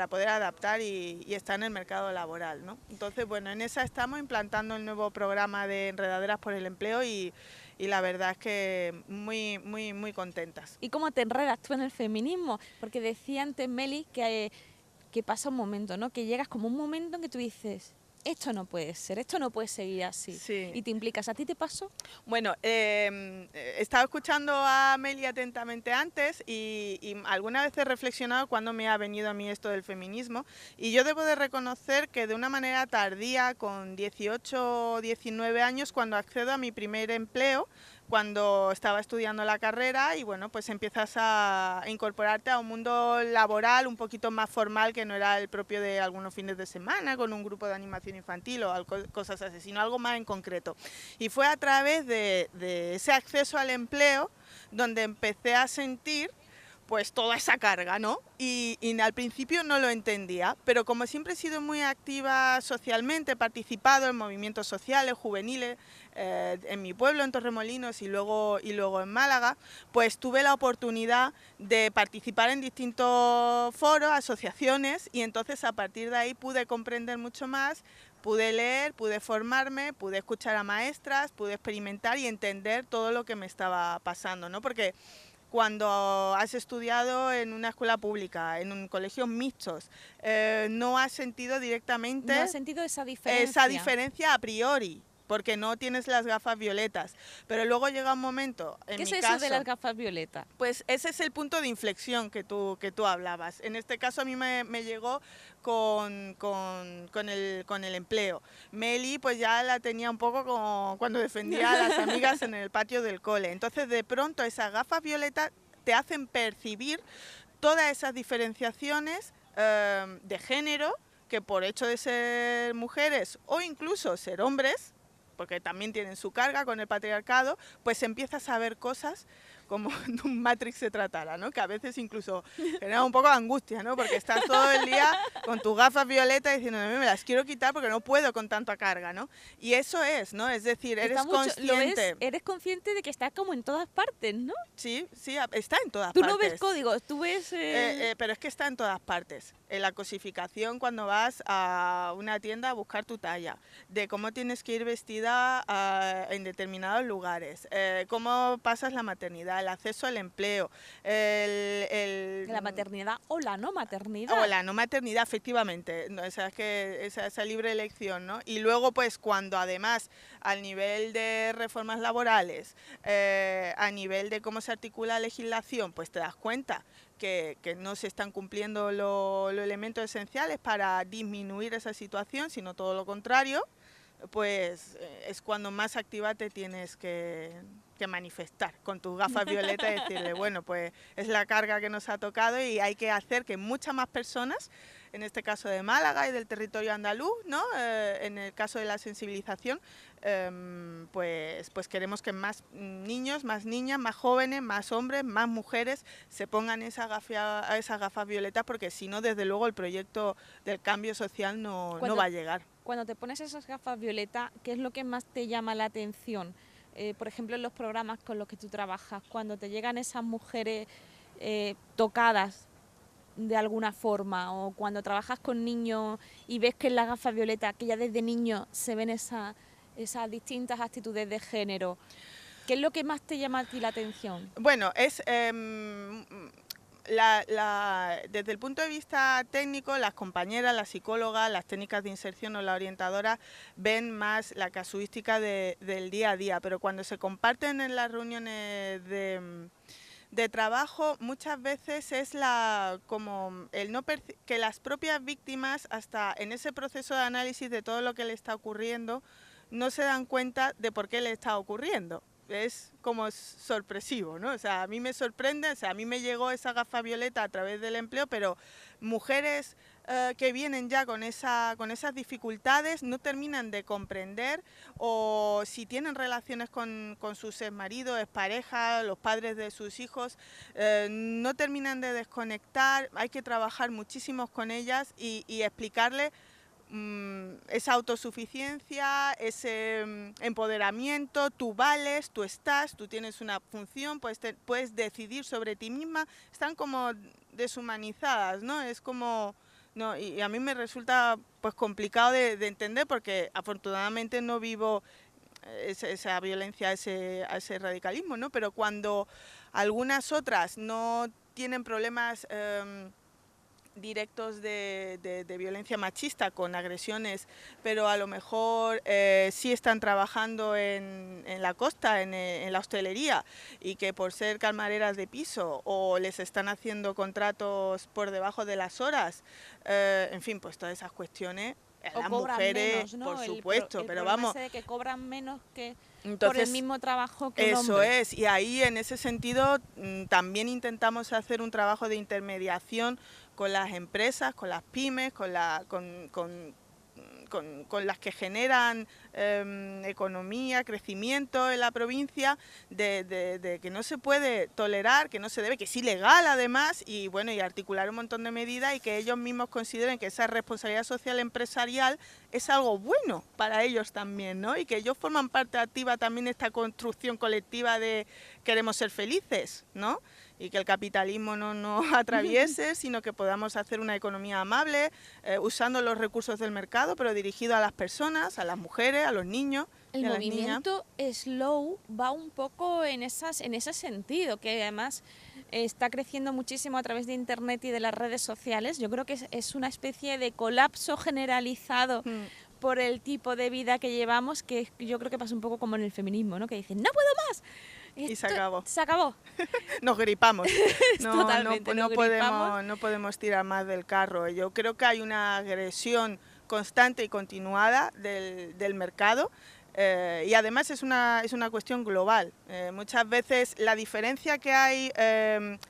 poder adaptar y estar en el mercado laboral, ¿no? Entonces, bueno, en esa estamos implantando el nuevo programa de Enredaderas por el Empleo, y la verdad es que muy contentas. ¿Y cómo te enredas tú en el feminismo? Porque decía antes Meli que pasa un momento, ¿no? Que llegas como un momento en que tú dices: esto no puede ser, esto no puede seguir así. Sí. Y te implicas. ¿A ti te pasó? Bueno, estaba escuchando a Meli atentamente antes y alguna vez he reflexionado cuando me ha venido a mí esto del feminismo, y yo debo de reconocer que de una manera tardía, con 18 o 19 años, cuando accedo a mi primer empleo, cuando estaba estudiando la carrera, y bueno, pues empiezas a incorporarte a un mundo laboral un poquito más formal, que no era el propio de algunos fines de semana con un grupo de animación infantil o cosas así, sino algo más en concreto. Y fue a través de ese acceso al empleo donde empecé a sentir pues toda esa carga, ¿no? Y al principio no lo entendía, pero como siempre he sido muy activa socialmente, he participado en movimientos sociales, juveniles, en mi pueblo, en Torremolinos, y luego en Málaga, pues tuve la oportunidad de participar en distintos foros, asociaciones, y entonces a partir de ahí pude comprender mucho más, pude leer, pude formarme, pude escuchar a maestras, pude experimentar y entender todo lo que me estaba pasando, ¿no? Porque cuando has estudiado en una escuela pública, en un colegio mixtos, no has sentido directamente... No has sentido esa diferencia. Esa diferencia a priori, porque no tienes las gafas violetas. Pero luego llega un momento, en mi caso... ¿Qué es eso de las gafas violetas? Pues ese es el punto de inflexión que tú hablabas. En este caso a mí me llegó con el empleo. Meli pues ya la tenía un poco como cuando defendía a las amigas en el patio del cole. Entonces de pronto esas gafas violetas te hacen percibir todas esas diferenciaciones de género, que por hecho de ser mujeres o incluso ser hombres, porque también tienen su carga con el patriarcado, pues empiezas a ver cosas como de un Matrix se tratara, ¿no? Que a veces incluso genera un poco de angustia, ¿no? Porque estás todo el día con tus gafas violetas diciendo, me las quiero quitar porque no puedo con tanta carga, ¿no? Y eso es, ¿no? Es decir, eres consciente. Eres consciente de que está como en todas partes, ¿no? Sí, está en todas partes. Tú no ves códigos, tú ves... pero es que está en todas partes. En la cosificación cuando vas a una tienda a buscar tu talla, de cómo tienes que ir vestida en determinados lugares, cómo pasas la maternidad, el acceso al empleo, la maternidad o la no maternidad. O la no maternidad, efectivamente, ¿no? Esa libre elección, ¿no? Y luego, pues, cuando además, al nivel de reformas laborales, a nivel de cómo se articula la legislación, pues te das cuenta que no se están cumpliendo los elementos esenciales para disminuir esa situación, sino todo lo contrario, pues es cuando más activa te tienes que manifestar con tus gafas violetas y decirle, bueno, pues es la carga que nos ha tocado y hay que hacer que muchas más personas, en este caso de Málaga y del territorio andaluz, ¿no? En el caso de la sensibilización, pues queremos que más niños, más niñas, más jóvenes, más hombres, más mujeres se pongan esas gafas violetas, porque si no, desde luego el proyecto del cambio social no va a llegar. Cuando te pones esas gafas violetas, ¿qué es lo que más te llama la atención? Por ejemplo, en los programas con los que tú trabajas, cuando te llegan esas mujeres tocadas de alguna forma, o cuando trabajas con niños y ves que en las gafas violetas, que ya desde niños se ven esas distintas actitudes de género, ¿qué es lo que más te llama a ti la atención? Bueno, es... desde el punto de vista técnico, las compañeras, las psicólogas, las técnicas de inserción o la orientadora ven más la casuística del día a día, pero cuando se comparten en las reuniones de trabajo, muchas veces es que las propias víctimas, hasta en ese proceso de análisis de todo lo que le está ocurriendo, no se dan cuenta de por qué le está ocurriendo. Es como sorpresivo, ¿no? O sea, a mí me sorprende, o sea, a mí me llegó esa gafa violeta a través del empleo, pero mujeres que vienen ya con esas dificultades no terminan de comprender, o si tienen relaciones con sus exmaridos, exparejas, los padres de sus hijos, no terminan de desconectar. Hay que trabajar muchísimo con ellas y explicarles esa autosuficiencia, ese empoderamiento, tú vales, tú tienes una función, puedes decidir sobre ti misma. Están como deshumanizadas, ¿no? Es como... No, y a mí me resulta pues complicado de entender, porque afortunadamente no vivo esa violencia, a ese radicalismo, ¿no? Pero cuando algunas otras no tienen problemas directos de violencia machista con agresiones, pero a lo mejor sí están trabajando en la costa, en la hostelería, y que por ser camareras de piso o les están haciendo contratos por debajo de las horas, en fin, pues todas esas cuestiones, las mujeres, menos, ¿no? Por supuesto, pero vamos... de que cobran menos que... Entonces, por el mismo trabajo que un hombre. Eso es, y ahí en ese sentido también intentamos hacer un trabajo de intermediación con las empresas, con las pymes, con las que generan economía, crecimiento en la provincia, de que no se puede tolerar, que no se debe, que es ilegal además, y bueno, y articular un montón de medidas, y que ellos mismos consideren que esa responsabilidad social empresarial es algo bueno para ellos también, ¿no? Y que ellos forman parte activa también de esta construcción colectiva de queremos ser felices, ¿no? Y que el capitalismo no nos atraviese, sino que podamos hacer una economía amable, usando los recursos del mercado, pero dirigido a las personas, a las mujeres, a los niños. El movimiento Slow va un poco en ese sentido, que además está creciendo muchísimo a través de Internet y de las redes sociales. Yo creo que es una especie de colapso generalizado por el tipo de vida que llevamos, que yo creo que pasa un poco como en el feminismo, ¿no? Que dicen, ¡no puedo más! Y se acabó. Se acabó. Nos gripamos. Totalmente, no podemos tirar más del carro. Yo creo que hay una agresión constante y continuada del mercado. Y además es una cuestión global. Muchas veces la diferencia que hay,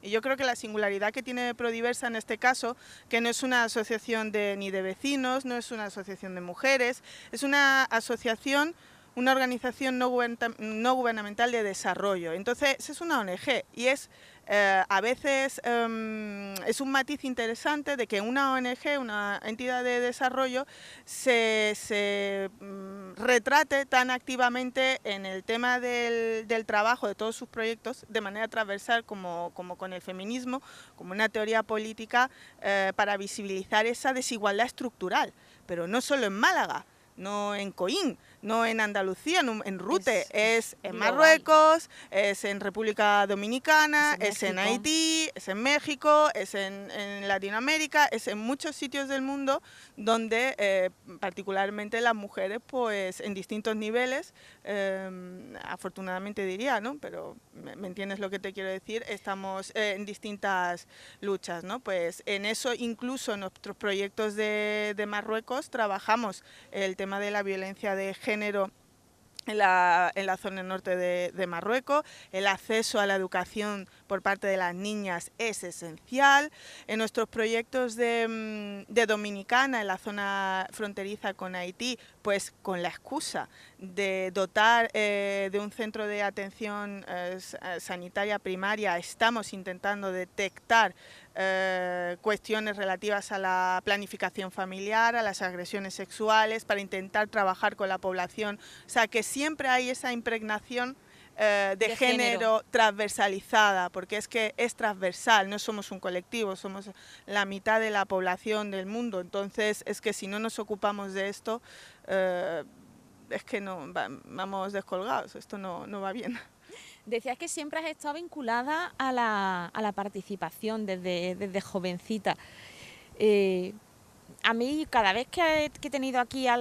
y yo creo que la singularidad que tiene Prodiversa en este caso, que no es una asociación ni de vecinos, no es una asociación de mujeres, es una asociación una organización no gubernamental de desarrollo. Entonces es una ONG y es a veces es un matiz interesante de que una ONG, una entidad de desarrollo, se retrate tan activamente en el tema del trabajo de todos sus proyectos de manera transversal como con el feminismo, como una teoría política para visibilizar esa desigualdad estructural, pero no solo en Málaga, no en Coín, no en Andalucía, en Rute, es en Marruecos, es en República Dominicana, es en Haití, es en México, es en Latinoamérica, es en muchos sitios del mundo donde particularmente las mujeres, pues en distintos niveles, afortunadamente diría, ¿no? Pero me entiendes lo que te quiero decir, estamos en distintas luchas, ¿no? Pues en eso, incluso en nuestros proyectos de Marruecos, trabajamos el tema de la violencia de género en la zona norte de Marruecos. El acceso a la educación por parte de las niñas es esencial. En nuestros proyectos de Dominicana, en la zona fronteriza con Haití, pues con la excusa de dotar de un centro de atención sanitaria primaria, estamos intentando detectar cuestiones relativas a la planificación familiar, a las agresiones sexuales, para intentar trabajar con la población. O sea, que siempre hay esa impregnación de género transversalizada, porque es que es transversal, no somos un colectivo, somos la mitad de la población del mundo. Entonces, es que si no nos ocupamos de esto, es que no vamos descolgados, esto no va bien. Decías que siempre has estado vinculada a la participación desde jovencita. A mí, cada vez que he tenido aquí a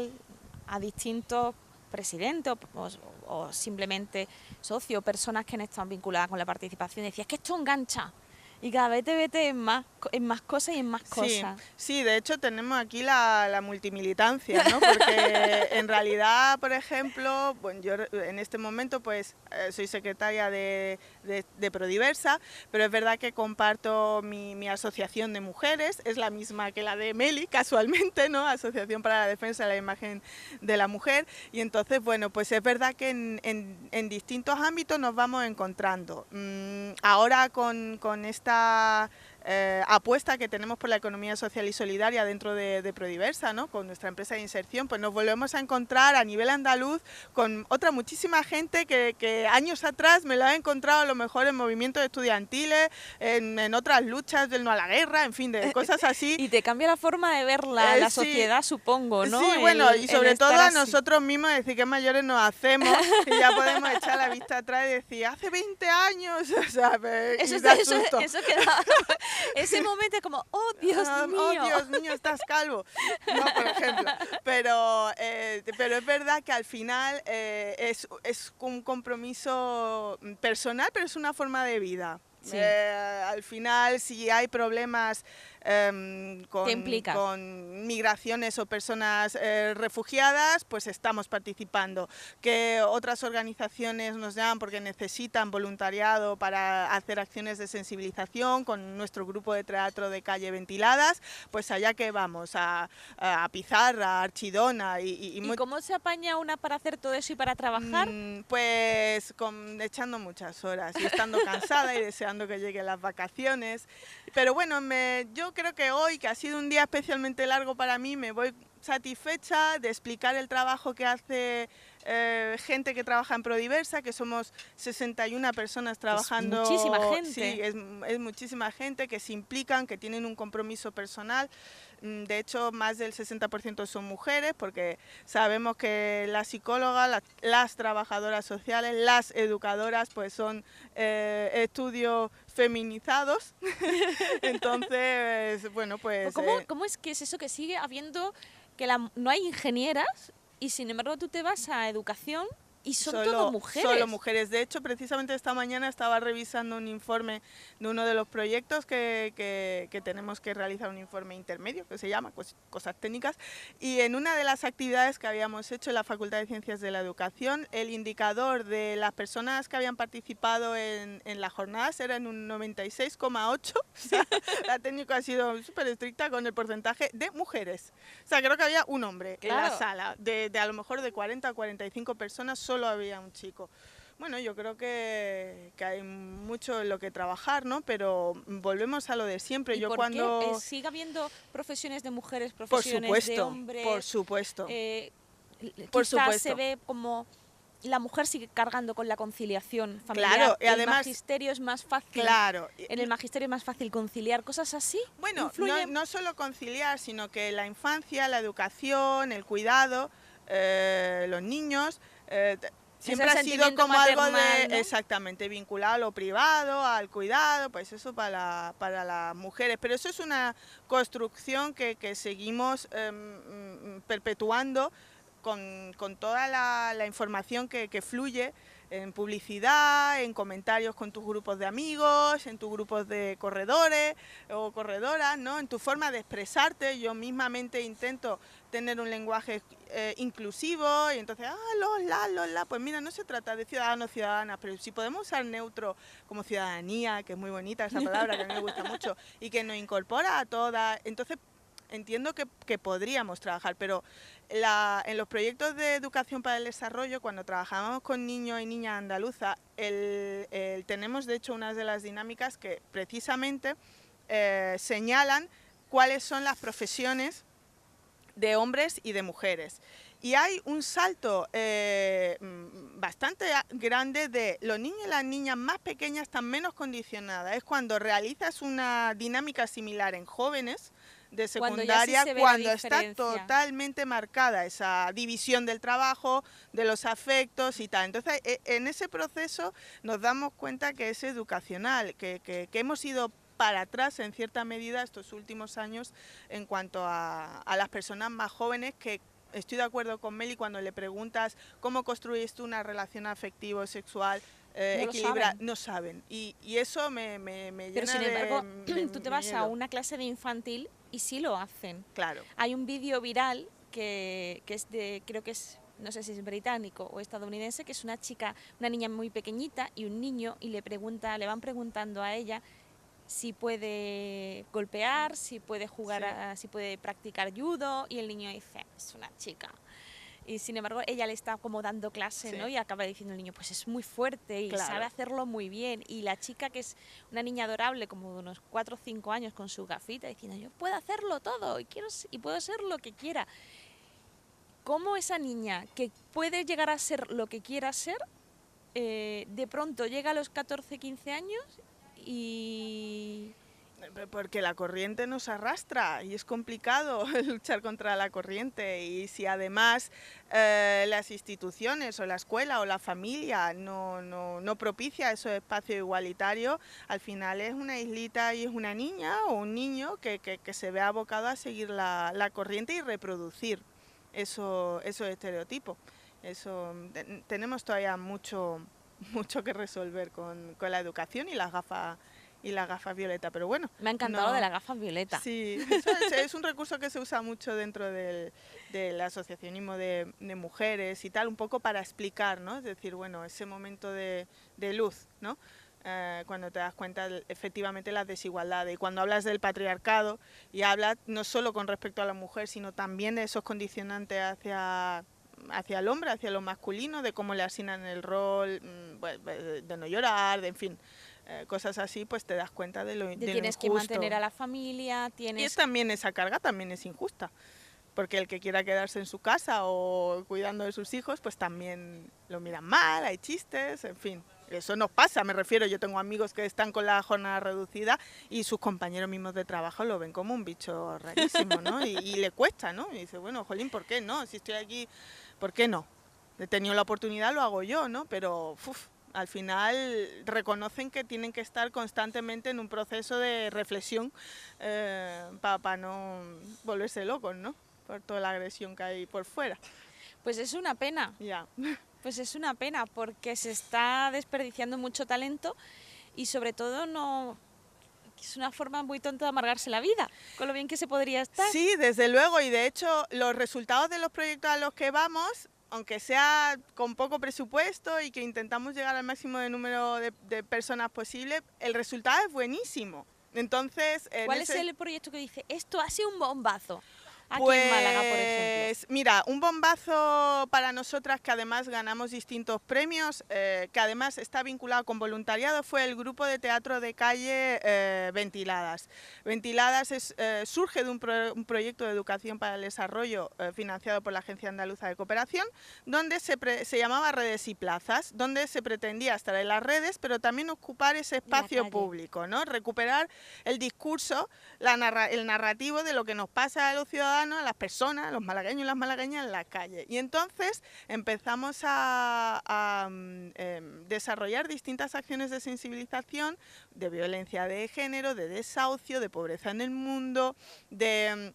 distintos presidentes o simplemente socios, personas que han estado vinculadas con la participación, decías que esto engancha. Y cada vez te metes en más cosas y en más cosas. Sí, de hecho tenemos aquí la multimilitancia, ¿no? Porque en realidad, por ejemplo, bueno, yo en este momento pues soy secretaria de Prodiversa, pero es verdad que comparto mi asociación de mujeres, es la misma que la de Meli, casualmente, ¿no? Asociación para la Defensa de la Imagen de la Mujer, y entonces, bueno, pues es verdad que en distintos ámbitos nos vamos encontrando. Ahora con esta apuesta que tenemos por la economía social y solidaria dentro de Prodiversa, ¿no? Con nuestra empresa de inserción, pues nos volvemos a encontrar a nivel andaluz con otra muchísima gente que años atrás me la he encontrado a lo mejor en movimientos estudiantiles, en otras luchas del no a la guerra, en fin, de cosas así. Y te cambia la forma de ver la sociedad, supongo, ¿no? Sí, bueno, y sobre todo a nosotros mismos, decir que mayores nos hacemos, y ya podemos echar la vista atrás y decir, hace 20 años, o sea, eso queda, ese momento es como, oh Dios mío. Oh Dios mío, estás calvo, no, por ejemplo. Pero es verdad que al final es un compromiso personal, pero es una forma de vida. Sí. Al final, si hay problemas con migraciones o personas refugiadas, pues estamos participando. Que otras organizaciones nos llaman porque necesitan voluntariado para hacer acciones de sensibilización con nuestro grupo de teatro de calle Ventiladas, pues allá que vamos, a Pizarra, a Archidona. ¿Y cómo se apaña una para hacer todo eso y para trabajar? Pues echando muchas horas y estando cansada y deseando que lleguen las vacaciones. Pero bueno, yo creo que hoy, que ha sido un día especialmente largo para mí, me voy satisfecha de explicar el trabajo que hace gente que trabaja en Prodiversa, que somos 61 personas trabajando. Es muchísima gente. Sí, es muchísima gente que se implican, que tienen un compromiso personal. De hecho, más del 60% son mujeres, porque sabemos que las psicólogas, las trabajadoras sociales, las educadoras, pues son estudios feminizados. Entonces, bueno, pues... ¿Cómo es que es eso que sigue habiendo, que no hay ingenieras y sin embargo tú te vas a educación ¿Y son todo mujeres? Solo mujeres. De hecho, precisamente esta mañana estaba revisando un informe de uno de los proyectos que tenemos que realizar, un informe intermedio, que se llama Cosas Técnicas, y en una de las actividades que habíamos hecho en la Facultad de Ciencias de la Educación, el indicador de las personas que habían participado en las jornadas era en un 96,8. O sea, la técnica ha sido súper estricta con el porcentaje de mujeres. O sea, creo que había un hombre en la sala, de a lo mejor de 40 a 45 personas, solo había un chico. Bueno, yo creo que hay mucho en lo que trabajar, ¿no? Pero volvemos a lo de siempre. ¿Y yo por cuando qué? ¿Sigue habiendo profesiones de mujeres, profesiones de hombres? Por supuesto. Por supuesto. Se ve como la mujer sigue cargando con la conciliación familiar. Claro, y además, el magisterio es más fácil. Claro. En el magisterio es más fácil conciliar cosas así. Bueno, no solo conciliar, sino que la infancia, la educación, el cuidado, los niños, siempre ha sido como maternal, algo de, ¿no? Exactamente, vinculado a lo privado, al cuidado, pues eso para las mujeres. Pero eso es una construcción que seguimos perpetuando con toda la información que fluye en publicidad, en comentarios con tus grupos de amigos, en tus grupos de corredores o corredoras, ¿no? En tu forma de expresarte. Yo mismamente intento tener un lenguaje inclusivo, y entonces, los, la, pues mira, no se trata de ciudadanos, ciudadanas, pero si podemos usar neutro como ciudadanía, que es muy bonita esa palabra, que a mí me gusta mucho, y que nos incorpora a todas, entonces entiendo que podríamos trabajar, pero en los proyectos de educación para el desarrollo, cuando trabajamos con niños y niñas andaluzas, tenemos de hecho unas de las dinámicas que precisamente señalan cuáles son las profesiones de hombres y de mujeres. Y hay un salto bastante grande de los niños y las niñas más pequeñas están menos condicionadas. Es cuando realizas una dinámica similar en jóvenes de secundaria, cuando está totalmente marcada esa división del trabajo, de los afectos y tal. Entonces, en ese proceso nos damos cuenta que es educacional, que hemos ido para atrás en cierta medida estos últimos años en cuanto a las personas más jóvenes, que estoy de acuerdo con Meli cuando le preguntas cómo construyes tú una relación afectivo-sexual equilibrada. No saben. Y eso me llena. Pero sin embargo, tú te vas a una clase de infantil y sí lo hacen. Claro. Hay un vídeo viral que es de, creo que es, no sé si es británico o estadounidense, que es una chica, una niña muy pequeñita y un niño, y le van preguntando a ella si puede golpear, si puede jugar, si puede practicar judo, y el niño dice, es una chica. Y sin embargo ella le está como dando clase, ¿no? Y acaba diciendo el niño, pues es muy fuerte y sabe hacerlo muy bien. Y la chica, que es una niña adorable, como de unos 4 o 5 años, con su gafita, diciendo, yo puedo hacerlo todo y puedo ser lo que quiera. ¿Cómo esa niña, que puede llegar a ser lo que quiera ser, de pronto llega a los 14, 15 años y... Porque la corriente nos arrastra y es complicado luchar contra la corriente, y si además las instituciones o la escuela o la familia no propicia esos espacios igualitarios, al final es una islita y es una niña o un niño que se ve abocado a seguir la corriente y reproducir esos estereotipos. Tenemos todavía mucho que resolver con la educación y las gafas violetas, pero bueno. Me ha encantado de las gafas violetas. Sí, es un recurso que se usa mucho dentro del asociacionismo de mujeres y tal, un poco para explicar, ¿no? Es decir, bueno, ese momento de luz, ¿no? Cuando te das cuenta efectivamente las desigualdades, y cuando hablas del patriarcado y hablas no solo con respecto a la mujer, sino también de esos condicionantes hacia el hombre, hacia lo masculino, de cómo le asignan el rol, de no llorar, en fin, cosas así, pues te das cuenta de lo injusto. Tienes que mantener a la familia, Y también esa carga también es injusta, porque el que quiera quedarse en su casa o cuidando de sus hijos, pues también lo miran mal, hay chistes, en fin. Eso nos pasa, me refiero, yo tengo amigos que están con la jornada reducida y sus compañeros mismos de trabajo lo ven como un bicho rarísimo, ¿no? Y le cuesta, ¿no? Y dice, bueno, jolín, ¿por qué no? Si estoy aquí, ¿por qué no? He tenido la oportunidad, lo hago yo, ¿no? Pero al final reconocen que tienen que estar constantemente en un proceso de reflexión para no volverse locos, ¿no? Por toda la agresión que hay por fuera. Pues es una pena. Ya. Pues es una pena porque se está desperdiciando mucho talento y sobre todo no... Es una forma muy tonta de amargarse la vida, con lo bien que se podría estar. Sí, desde luego, y de hecho los resultados de los proyectos a los que vamos, aunque sea con poco presupuesto y que intentamos llegar al máximo de número de personas posible, el resultado es buenísimo. Entonces, ¿cuál es el proyecto que dice, esto ha sido un bombazo? Aquí pues, en Málaga, por ejemplo. Mira, un bombazo para nosotras que además ganamos distintos premios, que además está vinculado con voluntariado, fue el grupo de teatro de calle Ventiladas. Ventiladas surge de un proyecto de educación para el desarrollo financiado por la Agencia Andaluza de Cooperación, donde se llamaba Redes y Plazas, donde se pretendía estar en las redes, pero también ocupar ese espacio público, ¿no? Recuperar el discurso, el narrativo de lo que nos pasa a los ciudadanos, a las personas, a los malagueños y las malagueñas en la calle. Y entonces empezamos a desarrollar distintas acciones de sensibilización, de violencia de género, de desahucio, de pobreza en el mundo, de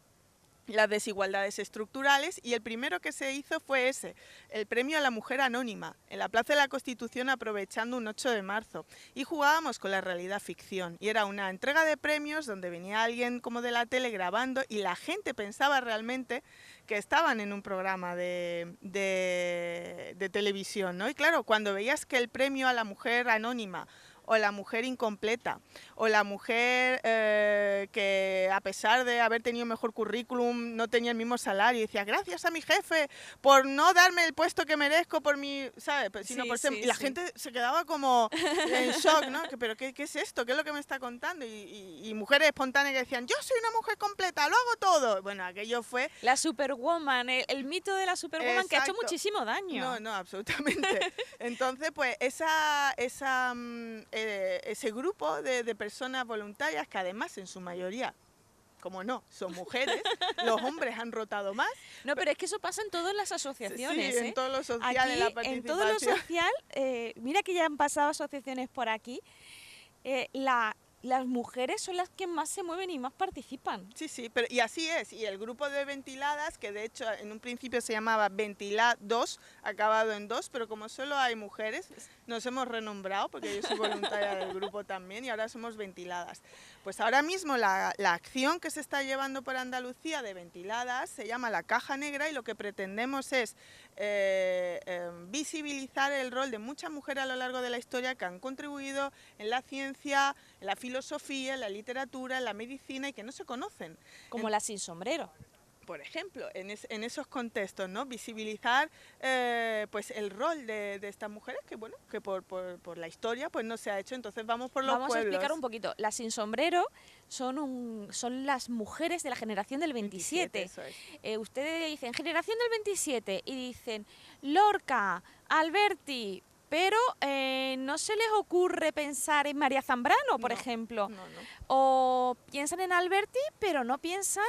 las desigualdades estructurales, y el primero que se hizo fue el premio a la mujer anónima, en la Plaza de la Constitución, aprovechando un 8 de marzo, y jugábamos con la realidad ficción, y era una entrega de premios donde venía alguien como de la tele grabando y la gente pensaba realmente que estaban en un programa de televisión, ¿no? Y claro, cuando veías que el premio a la mujer anónima, o la mujer incompleta, o la mujer que a pesar de haber tenido mejor currículum no tenía el mismo salario, y decía, gracias a mi jefe por no darme el puesto que merezco por mi, ¿sabes? Pues, sino por ser... Y la gente se quedaba como en shock, ¿no? ¿Pero qué es esto? ¿Qué es lo que me está contando? Y mujeres espontáneas que decían, yo soy una mujer completa, lo hago todo. Bueno, aquello fue... La Superwoman, el mito de la Superwoman. Exacto. Que ha hecho muchísimo daño. No, absolutamente. Entonces, pues ese grupo de personas voluntarias, que además en su mayoría, como no, son mujeres, los hombres han rotado más. No, pero es que eso pasa en todas las asociaciones. Sí, en todo lo social, aquí, en la participación. En todo lo social, mira que ya han pasado asociaciones por aquí, las mujeres son las que más se mueven y más participan. Sí, pero y así es. Y el grupo de Ventiladas, que de hecho en un principio se llamaba Ventilados, acabado en 2, pero como solo hay mujeres, nos hemos renombrado, porque yo soy voluntaria del grupo también, y ahora somos Ventiladas. Pues ahora mismo la acción que se está llevando por Andalucía de Ventiladas se llama La Caja Negra, y lo que pretendemos es visibilizar el rol de muchas mujeres a lo largo de la historia que han contribuido en la ciencia, en la filosofía, en la literatura, en la medicina, y que no se conocen. Como la Sin Sombrero. Por ejemplo, en esos contextos, ¿no? Visibilizar pues el rol de estas mujeres que, bueno, que por la historia pues no se ha hecho. Entonces vamos por los pueblos. Vamos a explicar un poquito. Las Sin Sombrero son las mujeres de la generación del 27. Eso es. Ustedes dicen generación del 27 y dicen Lorca, Alberti, pero no se les ocurre pensar en María Zambrano, por ejemplo. No. O piensan en Alberti, pero no piensan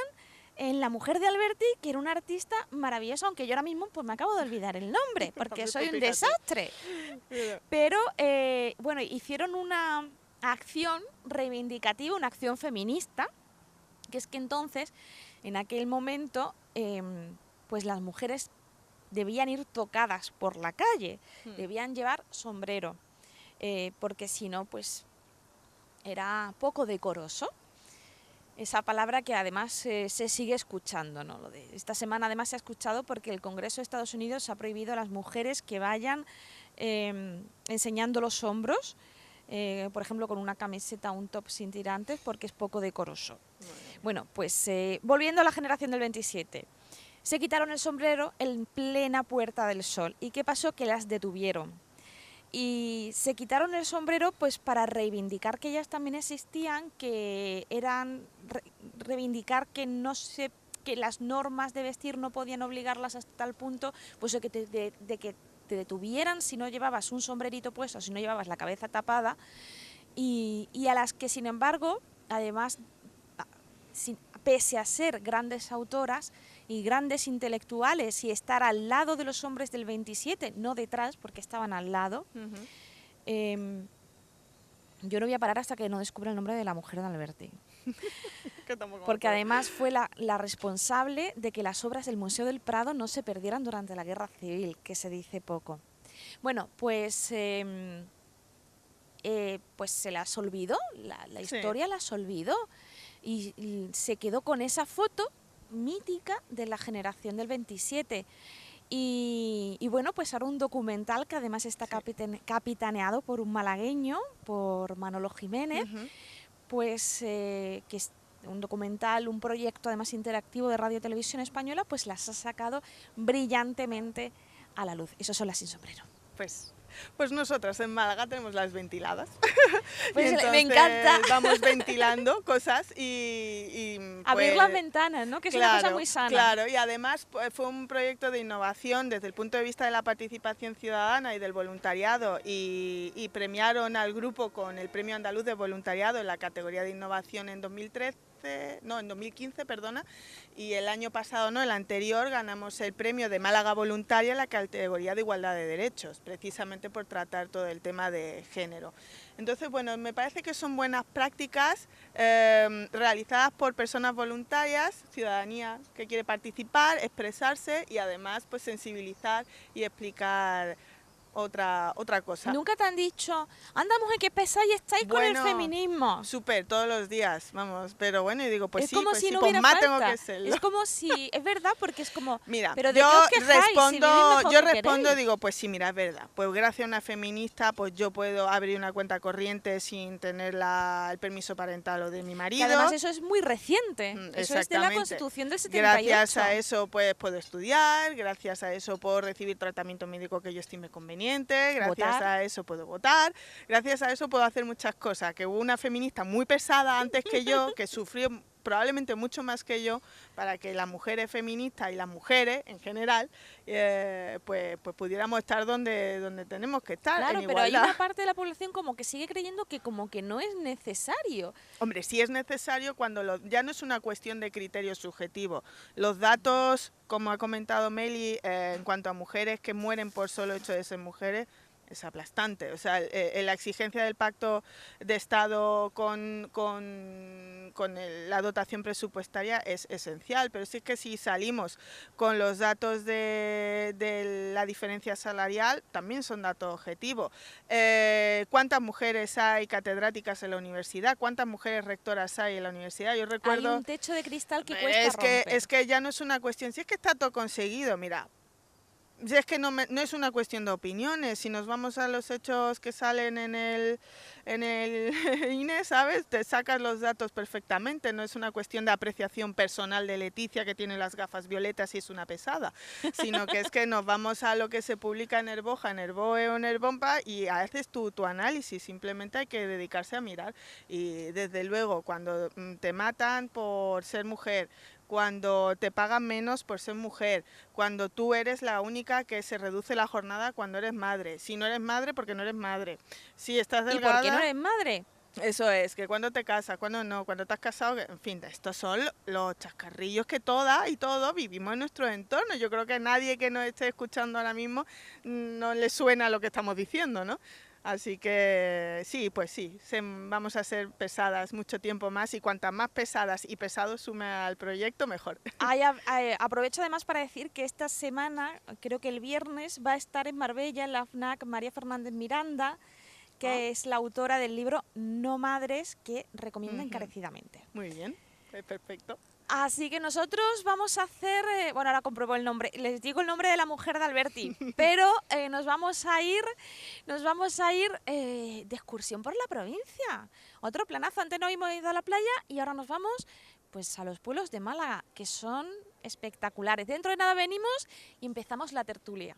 en la mujer de Alberti, que era una artista maravillosa, aunque yo ahora mismo pues me acabo de olvidar el nombre, porque soy un desastre. Pero, bueno, hicieron una acción reivindicativa, una acción feminista, que es que entonces, en aquel momento, pues las mujeres debían ir tocadas por la calle, debían llevar sombrero, porque si no, pues era poco decoroso. Esa palabra que además se sigue escuchando, ¿no? Esta semana además se ha escuchado porque el Congreso de Estados Unidos ha prohibido a las mujeres que vayan enseñando los hombros, por ejemplo con una camiseta o un top sin tirantes, porque es poco decoroso. Bueno, pues volviendo a la generación del 27, se quitaron el sombrero en plena Puerta del Sol. ¿Y qué pasó? Que las detuvieron. Y se quitaron el sombrero pues para reivindicar que ellas también existían, que eran reivindicar que que las normas de vestir no podían obligarlas hasta tal punto pues de que te detuvieran si no llevabas un sombrerito puesto, si no llevabas la cabeza tapada, y a las que sin embargo, además, pese a ser grandes autoras y grandes intelectuales y estar al lado de los hombres del 27, no detrás, porque estaban al lado, yo no voy a parar hasta que no descubra el nombre de la mujer de Alberti. Porque además fue la responsable de que las obras del Museo del Prado no se perdieran durante la Guerra Civil, que se dice poco. Bueno, pues se las olvidó, la historia las olvidó y se quedó con esa foto mítica de la generación del 27. Y bueno, pues ahora un documental que además está capitaneado por un malagueño, por Manolo Jiménez, pues que es un documental, un proyecto además interactivo de Radio Televisión Española, pues las ha sacado brillantemente a la luz. Esos son las Sin Sombrero. Pues nosotras en Málaga tenemos las ventiladas. Pues me encanta. Vamos ventilando cosas y abrir las ventanas, ¿no? Que es una cosa muy sana. Claro, y además fue un proyecto de innovación desde el punto de vista de la participación ciudadana y del voluntariado y premiaron al grupo con el Premio Andaluz de Voluntariado en la categoría de innovación en 2015, y el año pasado, el anterior, ganamos el premio de Málaga Voluntaria en la categoría de igualdad de derechos, precisamente por tratar todo el tema de género. Entonces, bueno, me parece que son buenas prácticas realizadas por personas voluntarias, ciudadanía que quiere participar, expresarse y además pues sensibilizar y explicar otra cosa. ¿Nunca te han dicho, anda mujer, que pesáis estáis con el feminismo? Súper, todos los días, vamos, pero bueno, y digo, pues es como si no pues hubiera más falta. tengo que serlo. Es como si, es verdad, porque es como, mira, pero ¿de yo qué os quejáis? respondo, digo, pues sí, mira, es verdad, pues gracias a una feminista, pues yo puedo abrir una cuenta corriente sin tener el permiso parental o de mi marido. Que además eso es muy reciente, eso es de la Constitución del 78. Gracias a eso, pues puedo estudiar, gracias a eso puedo recibir tratamiento médico que yo estime conveniente, gracias a eso puedo votar, gracias a eso puedo hacer muchas cosas, que hubo una feminista muy pesada antes que yo, que sufrió probablemente mucho más que yo, para que las mujeres feministas y las mujeres en general, pues pudiéramos estar donde tenemos que estar. Claro, en pero igualdad. hay una parte de la población como que sigue creyendo que como que no es necesario. Hombre, sí es necesario cuando ya no es una cuestión de criterio subjetivo. Los datos, como ha comentado Meli, en cuanto a mujeres que mueren por solo hecho de ser mujeres, es aplastante. O sea, la exigencia del pacto de Estado con la dotación presupuestaria es esencial, pero sí que si salimos con los datos de la diferencia salarial, también son datos objetivos. ¿Cuántas mujeres hay catedráticas en la universidad? ¿Cuántas mujeres rectoras hay en la universidad? Yo recuerdo... Hay un techo de cristal que cuesta romper. Es que ya no es una cuestión, si es que está todo conseguido, mira. Si es que no es una cuestión de opiniones, si nos vamos a los hechos que salen en el INE, ¿sabes? Te sacas los datos perfectamente, no es una cuestión de apreciación personal de Leticia, que tiene las gafas violetas y es una pesada, sino que es que nos vamos a lo que se publica en Herboja, en Herboe o en Herbompa y haces tu análisis, simplemente hay que dedicarse a mirar. Y desde luego, cuando te matan por ser mujer, cuando te pagan menos por ser mujer, cuando tú eres la única que se reduce la jornada cuando eres madre. Si no eres madre, porque no eres madre. Si estás delgada... ¿Y por qué no eres madre? Eso es, que cuando te casas, cuando no, cuando te has casado, en fin, estos son los chascarrillos que todas y todos vivimos en nuestro entorno. Yo creo que a nadie que nos esté escuchando ahora mismo no le suena lo que estamos diciendo, ¿no? Así que sí, pues sí, vamos a ser pesadas mucho tiempo más y cuantas más pesadas y pesados sume al proyecto, mejor. Aprovecho además para decir que esta semana, creo que el viernes, va a estar en Marbella, en la FNAC, María Fernández Miranda, que es la autora del libro No Madres, que recomiendo encarecidamente. Muy bien, perfecto. Así que nosotros vamos a hacer, bueno, ahora compruebo el nombre, les digo el nombre de la mujer de Alberti, pero nos vamos a ir de excursión por la provincia. Otro planazo, antes no hemos ido a la playa y ahora nos vamos pues a los pueblos de Málaga, que son espectaculares. Dentro de nada venimos y empezamos la tertulia.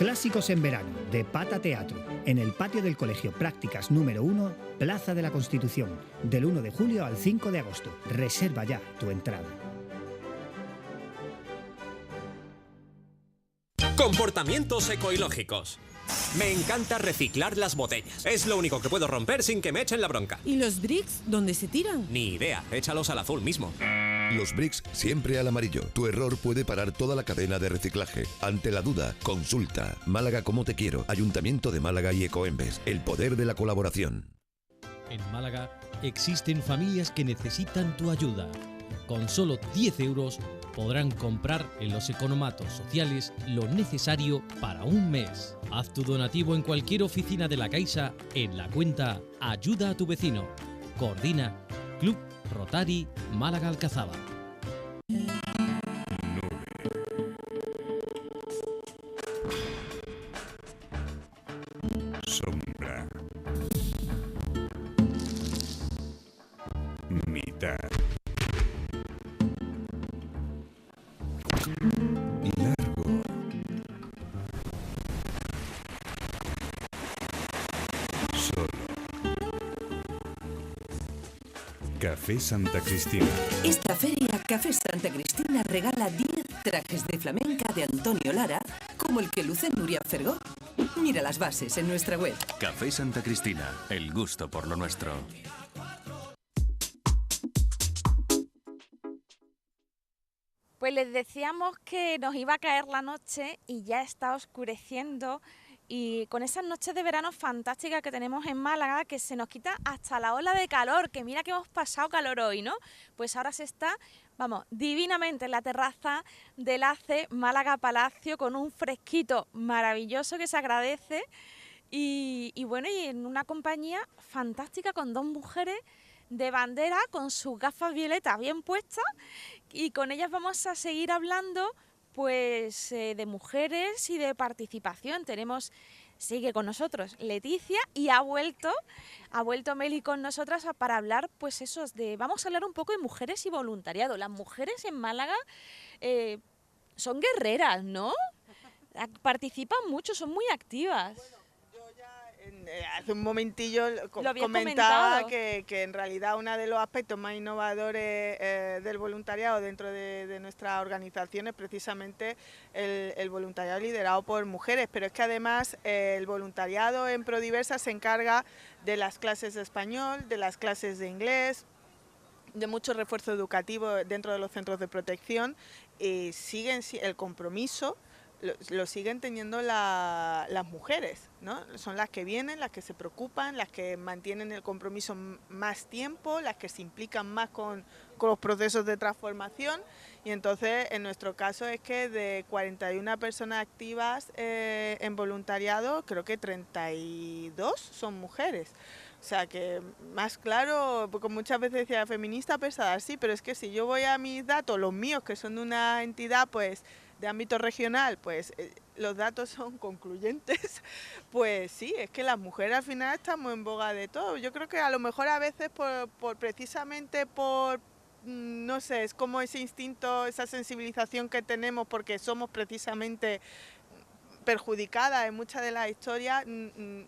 Clásicos en verano, de Pata Teatro, en el patio del Colegio Prácticas número 1, Plaza de la Constitución, del 1 de julio al 5 de agosto. Reserva ya tu entrada. Comportamientos ecológicos. Me encanta reciclar las botellas. Es lo único que puedo romper sin que me echen la bronca. ¿Y los bricks dónde se tiran? Ni idea, échalos al azul mismo. Los bricks siempre al amarillo. Tu error puede parar toda la cadena de reciclaje. Ante la duda, consulta. Málaga como te quiero. Ayuntamiento de Málaga y Ecoembes. El poder de la colaboración. En Málaga existen familias que necesitan tu ayuda. Con solo 10 euros podrán comprar en los economatos sociales lo necesario para un mes. Haz tu donativo en cualquier oficina de la Caixa en la cuenta Ayuda a tu vecino. Coordina Club Rotary Málaga Alcazaba. Sombra. Mitad. Largo. Solo. Café Santa Cristina. Esta feria, Café Santa Cristina regala 10 trajes de flamenca de Antonio Lara, como el que luce Nuria Fergó. Mira las bases en nuestra web. Café Santa Cristina, el gusto por lo nuestro. Pues les decíamos que nos iba a caer la noche y ya está oscureciendo, y con esas noches de verano fantásticas que tenemos en Málaga, que se nos quita hasta la ola de calor, que mira que hemos pasado calor hoy, ¿no? Pues ahora se está, vamos, divinamente en la terraza del ACE Málaga Palacio, con un fresquito maravilloso que se agradece, y bueno, y en una compañía fantástica con dos mujeres de bandera con sus gafas violetas bien puestas, y con ellas vamos a seguir hablando pues de mujeres y de participación. Sigue con nosotros Leticia, y ha vuelto Meli con nosotras para hablar, pues vamos a hablar un poco de mujeres y voluntariado. Las mujeres en Málaga son guerreras, ¿no? Participan mucho, son muy activas. Hace un momentillo comentaba que en realidad uno de los aspectos más innovadores del voluntariado dentro de nuestra organización es precisamente el voluntariado liderado por mujeres, pero es que además el voluntariado en Prodiversa se encarga de las clases de español, de las clases de inglés, de mucho refuerzo educativo dentro de los centros de protección, y el compromiso lo siguen teniendo las mujeres, ¿no? Son las que vienen, las que se preocupan, las que mantienen el compromiso más tiempo, las que se implican más con los procesos de transformación, y entonces en nuestro caso es que de 41 personas activas en voluntariado, creo que 32 son mujeres. O sea que más claro, porque muchas veces decía feminista pesada, sí, pero es que si yo voy a mis datos, los míos, que son de una entidad pues de ámbito regional, pues los datos son concluyentes, pues sí, es que las mujeres al final estamos en boga de todo. Yo creo que a lo mejor a veces precisamente por, no sé, es como ese instinto, esa sensibilización que tenemos porque somos precisamente perjudicada en muchas de las historias,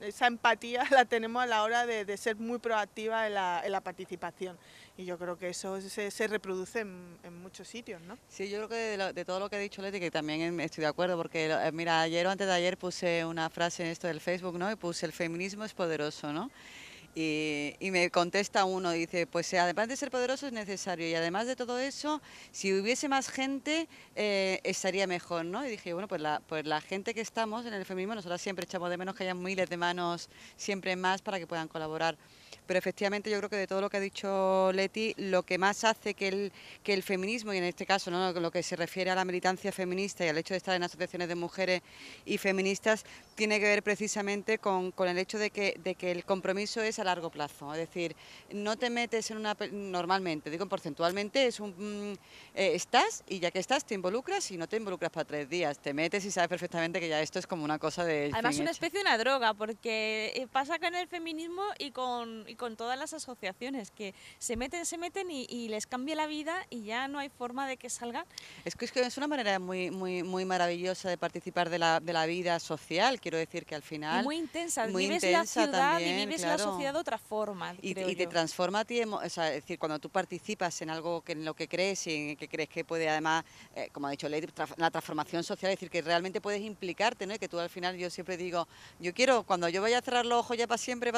esa empatía la tenemos a la hora de ser muy proactiva en la participación, y yo creo que eso se reproduce en muchos sitios, ¿no? Sí, yo creo que de todo lo que ha dicho Leti, que también estoy de acuerdo, porque mira, ayer o antes de ayer puse una frase en esto del Facebook, ¿no? Y puse: el feminismo es poderoso, ¿no? Y me contesta uno, dice, pues además de ser poderoso es necesario, y además de todo eso, si hubiese más gente estaría mejor, ¿no? Y dije, bueno, pues la gente que estamos en el feminismo, nosotros siempre echamos de menos que haya miles de manos siempre más para que puedan colaborar. Pero efectivamente yo creo que de todo lo que ha dicho Leti, lo que más hace que el feminismo, y en este caso, ¿no?, lo que se refiere a la militancia feminista y al hecho de estar en asociaciones de mujeres y feministas, tiene que ver precisamente con el hecho de que el compromiso es a largo plazo. Es decir, no te metes en normalmente, digo porcentualmente, estás, y ya que estás te involucras, y no te involucras para 3 días, te metes y sabes perfectamente que ya esto es como una cosa de... Además una especie de una droga, porque pasa con el feminismo y con y con todas las asociaciones que se meten y les cambia la vida y ya no hay forma de que salgan. Es que es una manera muy maravillosa de participar de la vida social, quiero decir que al final... Y muy intensa, muy vives intensa la ciudad también, y vives claro. la sociedad de otra forma, Y creo te yo. transforma a ti, o sea, es decir, cuando tú participas en algo en lo que crees y en que crees que puede además, como ha dicho Leti, la transformación social, es decir, que realmente puedes implicarte, ¿no? Y que tú al final, yo siempre digo, yo quiero, cuando yo vaya a cerrar los ojos ya para siempre,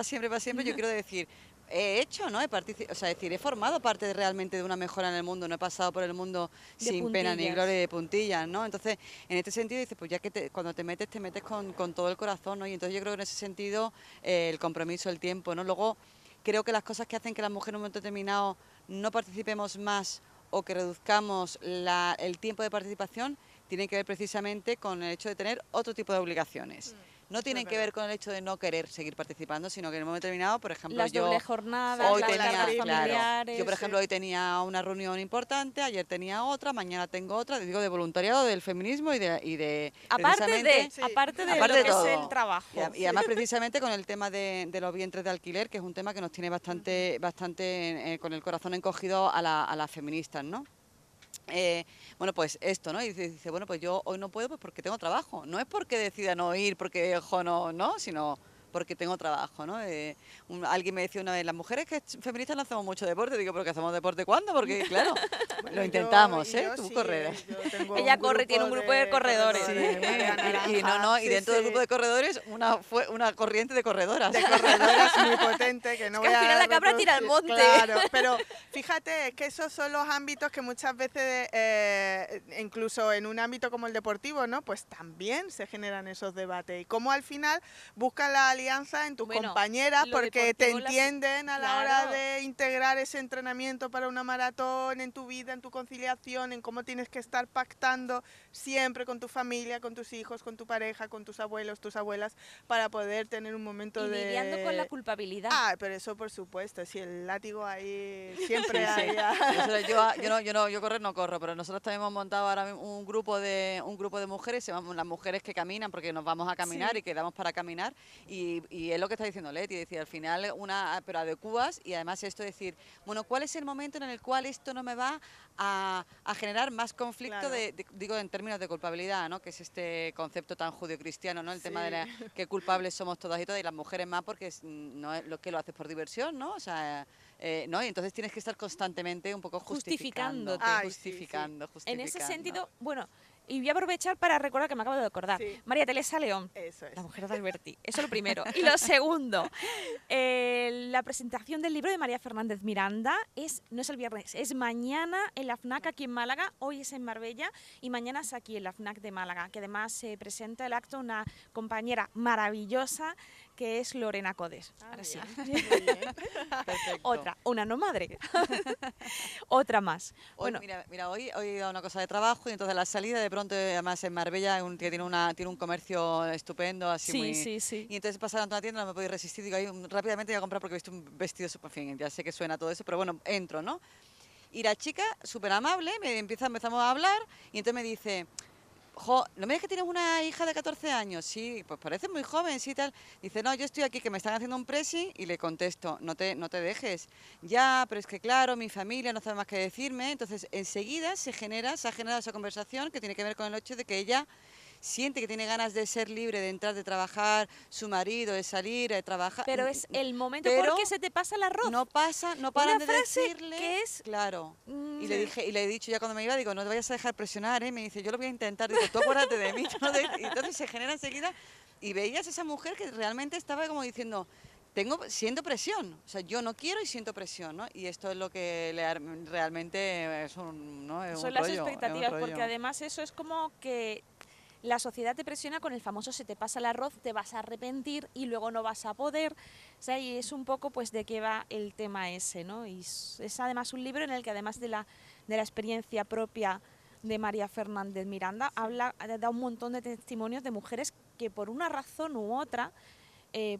yo quiero decir, he hecho, ¿no? O sea, es decir, he formado parte realmente de una mejora en el mundo, no he pasado por el mundo sin pena ni gloria, de puntillas, ¿no? Entonces, en este sentido dices, pues ya que cuando te metes con todo el corazón, ¿no? Y entonces yo creo que en ese sentido el compromiso, el tiempo, ¿no? Luego creo que las cosas que hacen que las mujeres en un momento determinado no participemos más o que reduzcamos el tiempo de participación tienen que ver precisamente con el hecho de tener otro tipo de obligaciones. No tienen que ver con el hecho de no querer seguir participando, sino que en un momento determinado, por ejemplo, las doble jornadas, hoy las cargas familiares. Yo, por ejemplo, hoy tenía una reunión importante, ayer tenía otra, mañana tengo otra, digo, de voluntariado del feminismo y de aparte de lo que todo. es el trabajo. Y además precisamente con el tema de los vientres de alquiler, que es un tema que nos tiene bastante con el corazón encogido a las feministas, ¿no? Bueno, pues esto, ¿no? Y dice, bueno, pues yo hoy no puedo pues porque tengo trabajo. No es porque decida no ir, porque no, sino porque tengo trabajo, ¿no? Alguien me decía una vez, las mujeres que feministas no hacemos mucho deporte. Digo, ¿pero qué hacemos deporte cuándo? Porque, claro, bueno, lo intentamos, Tú sí, correrás. Ella corre, tiene un grupo de corredores. Sí, y dentro del grupo de corredores, una corriente de corredoras. De corredoras muy potente, que no voy a... al final la cabra tira al monte. Claro, pero fíjate, es que esos son los ámbitos que muchas veces, incluso en un ámbito como el deportivo, ¿no? Pues también se generan esos debates. Y cómo al final buscan la alianza en tus compañeras porque te entienden a la hora de integrar ese entrenamiento para una maratón en tu vida, en tu conciliación, en cómo tienes que estar pactando siempre con tu familia, con tus hijos, con tu pareja, con tus abuelos, tus abuelas, para poder tener un momento de... lidiando con la culpabilidad. Ah, pero eso por supuesto, si el látigo ahí siempre hay... Yo correr no corro, pero nosotros también hemos montado ahora mismo un grupo de mujeres, se llaman las mujeres que caminan, porque nos vamos a caminar y quedamos para caminar, y es lo que está diciendo Leti, es decir, al final pero adecuas, y además esto es decir, bueno, ¿cuál es el momento en el cual esto no me va a generar más conflicto, digo, en términos de culpabilidad, ¿no? Que es este concepto tan judio-cristiano, ¿no? El tema de que culpables somos todas y todas, y las mujeres más porque no es lo que lo haces por diversión, ¿no? O sea, ¿no? Y entonces tienes que estar constantemente un poco justificando. En ese sentido, bueno, y voy a aprovechar para recordar que me acabo de acordar. María Teresa León, la mujer de Alberti. Eso es lo primero. Y lo segundo, la presentación del libro de María Fernández Miranda no es el viernes, es mañana en la FNAC aquí en Málaga, hoy es en Marbella y mañana es aquí en la FNAC de Málaga, que además se presenta el acto una compañera maravillosa que es Lorena Codes. Ahora sí. Otra, una no madre. Otra más. Hoy, bueno, mira, hoy he dado una cosa de trabajo y entonces la salida de pronto, además en Marbella, que tiene un comercio estupendo, así muy... Sí. Y entonces pasaron a una tienda, no me podía resistir, digo, ahí rápidamente voy a comprar porque he visto un vestido, en fin, ya sé que suena todo eso, pero bueno, entro, ¿no? Y la chica, súper amable, empezamos a hablar y entonces me dice... ¿no me dices que tienes una hija de 14 años? Sí, pues parece muy joven, sí, tal. Dice, no, yo estoy aquí, que me están haciendo un pressing, y le contesto, no te dejes. Ya, pero es que claro, mi familia no sabe más que decirme. Entonces, enseguida se ha generado esa conversación que tiene que ver con el hecho de que ella siente que tiene ganas de ser libre, de entrar, de trabajar, su marido, de salir, de trabajar. Pero es el momento porque se te pasa el arroz. No paran de decirle. Que es... Claro. Y le he dicho ya cuando me iba, digo, no te vayas a dejar presionar, ¿eh? Me dice, yo lo voy a intentar. Digo, tú acuérdate de mí. Y entonces se genera enseguida. Y veías a esa mujer que realmente estaba como diciendo... siento presión, o sea, yo no quiero y siento presión, ¿no? Y esto es lo que realmente es un, ¿no? Es son un las rollo, expectativas, porque además eso es como que la sociedad te presiona con el famoso se te pasa el arroz, te vas a arrepentir y luego no vas a poder, o sea, y es un poco pues de qué va el tema ese, ¿no? Y es además un libro en el que además de la experiencia propia de María Fernández Miranda, da un montón de testimonios de mujeres que por una razón u otra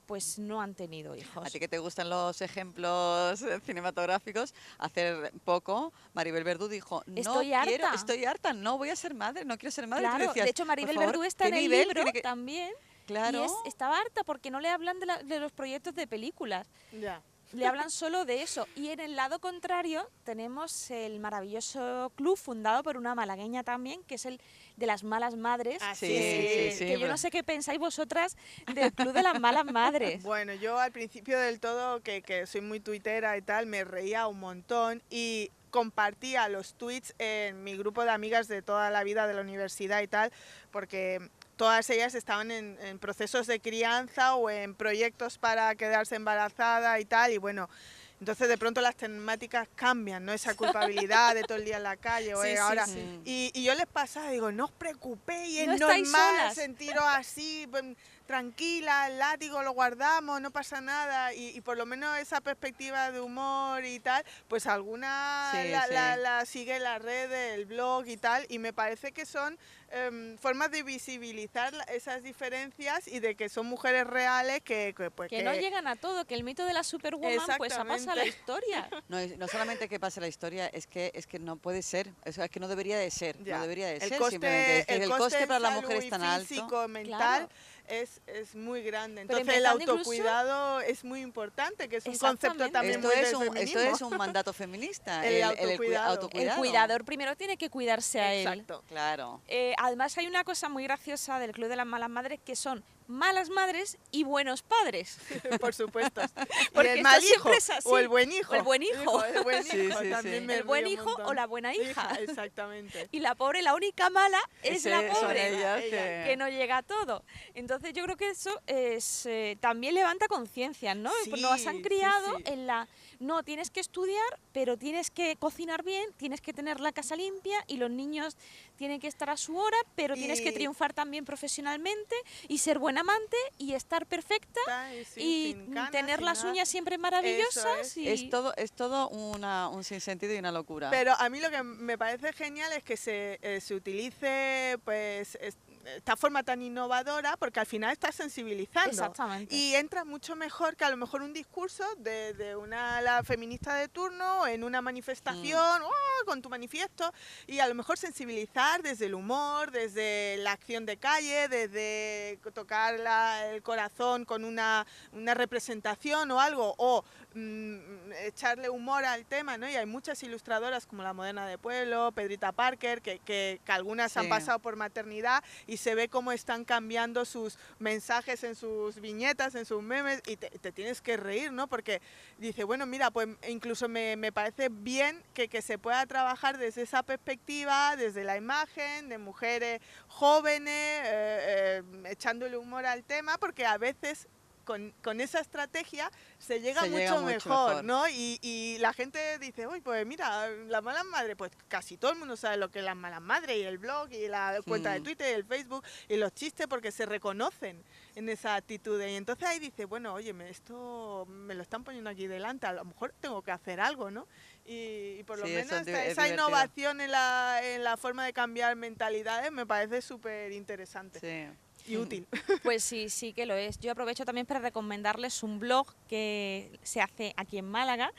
pues no han tenido hijos. A ti que te gustan los ejemplos cinematográficos, hace poco Maribel Verdú dijo, estoy harta, no voy a ser madre, no quiero ser madre. Claro, decías, de hecho Maribel Verdú está en el libro también, claro. y estaba harta porque no le hablan de los proyectos de películas. Ya. le hablan solo de eso. Y en el lado contrario tenemos el maravilloso club fundado por una malagueña también, que es el de las malas madres. Que yo no sé qué pensáis vosotras del club de las malas madres. Bueno, yo al principio del todo, que soy muy tuitera y tal, me reía un montón y compartía los tweets en mi grupo de amigas de toda la vida de la universidad y tal, porque todas ellas estaban en procesos de crianza o en proyectos para quedarse embarazada y tal, y bueno, entonces de pronto las temáticas cambian, ¿no? Esa culpabilidad de todo el día en la calle, ahora. Y yo les pasaba, digo, no os preocupéis, es normal sentiros así, tranquila, el látigo lo guardamos, no pasa nada, y por lo menos esa perspectiva de humor y tal, pues alguna la sigue en las redes, el blog y tal, y me parece que son formas de visibilizar esas diferencias y de que son mujeres reales que no llegan a todo, que el mito de la superwoman pues ha pasado a la historia. No solamente que pase la historia, es que no puede ser, es que no debería de ser, no debería de ser, simplemente el coste para la mujer es tan alto. Físico, mental, es muy grande. Entonces el autocuidado es muy importante, que es un concepto también muy del feminismo. Esto es un mandato feminista, el autocuidado. El cuidador primero tiene que cuidarse a él. Exacto. Claro. Además hay una cosa muy graciosa del Club de las Malas Madres, que son malas madres y buenos padres. Por supuesto. Porque el mal hijo es así. o el buen hijo. El buen hijo. El buen hijo. También me el buen río un hijo montón. o la buena hija. Exactamente. Y la pobre, la única mala es la pobre, ellas que no llega a todo. Entonces yo creo que eso es también levanta conciencias, ¿no? Sí, Nos han criado en la... No, tienes que estudiar, pero tienes que cocinar bien, tienes que tener la casa limpia y los niños tienen que estar a su hora, pero tienes que triunfar también profesionalmente y ser buen amante y estar perfecta y tener las uñas siempre maravillosas. Es todo un sinsentido y una locura. Pero a mí lo que me parece genial es que se utilice pues esta forma tan innovadora, porque al final está sensibilizando. Exactamente. Y entra mucho mejor que a lo mejor un discurso de la feminista de turno en una manifestación, con tu manifiesto, y a lo mejor sensibilizar desde el humor, desde la acción de calle, desde tocar el corazón con una representación o algo, o echarle humor al tema, ¿no? Y hay muchas ilustradoras como la Moderna de Pueblo, Pedrita Parker, que algunas han pasado por maternidad y se ve cómo están cambiando sus mensajes en sus viñetas, en sus memes, y te tienes que reír, ¿no? Porque dice, bueno, mira, pues incluso me parece bien que se pueda trabajar desde esa perspectiva, desde la imagen, de mujeres jóvenes, echándole humor al tema, porque a veces con esa estrategia se llega mucho mejor, ¿no? Y la gente dice, uy, pues mira, las malas madres, pues casi todo el mundo sabe lo que es las malas madres, y el blog, y la cuenta de Twitter, y el Facebook, y los chistes, porque se reconocen en esa actitud. Y entonces ahí dice, bueno, oye, esto me lo están poniendo aquí delante, a lo mejor tengo que hacer algo, ¿no? Y por lo menos esa innovación en la forma de cambiar mentalidades me parece súper interesante. Sí. Y útil. Pues sí que lo es. Yo aprovecho también para recomendarles un blog que se hace aquí en Málaga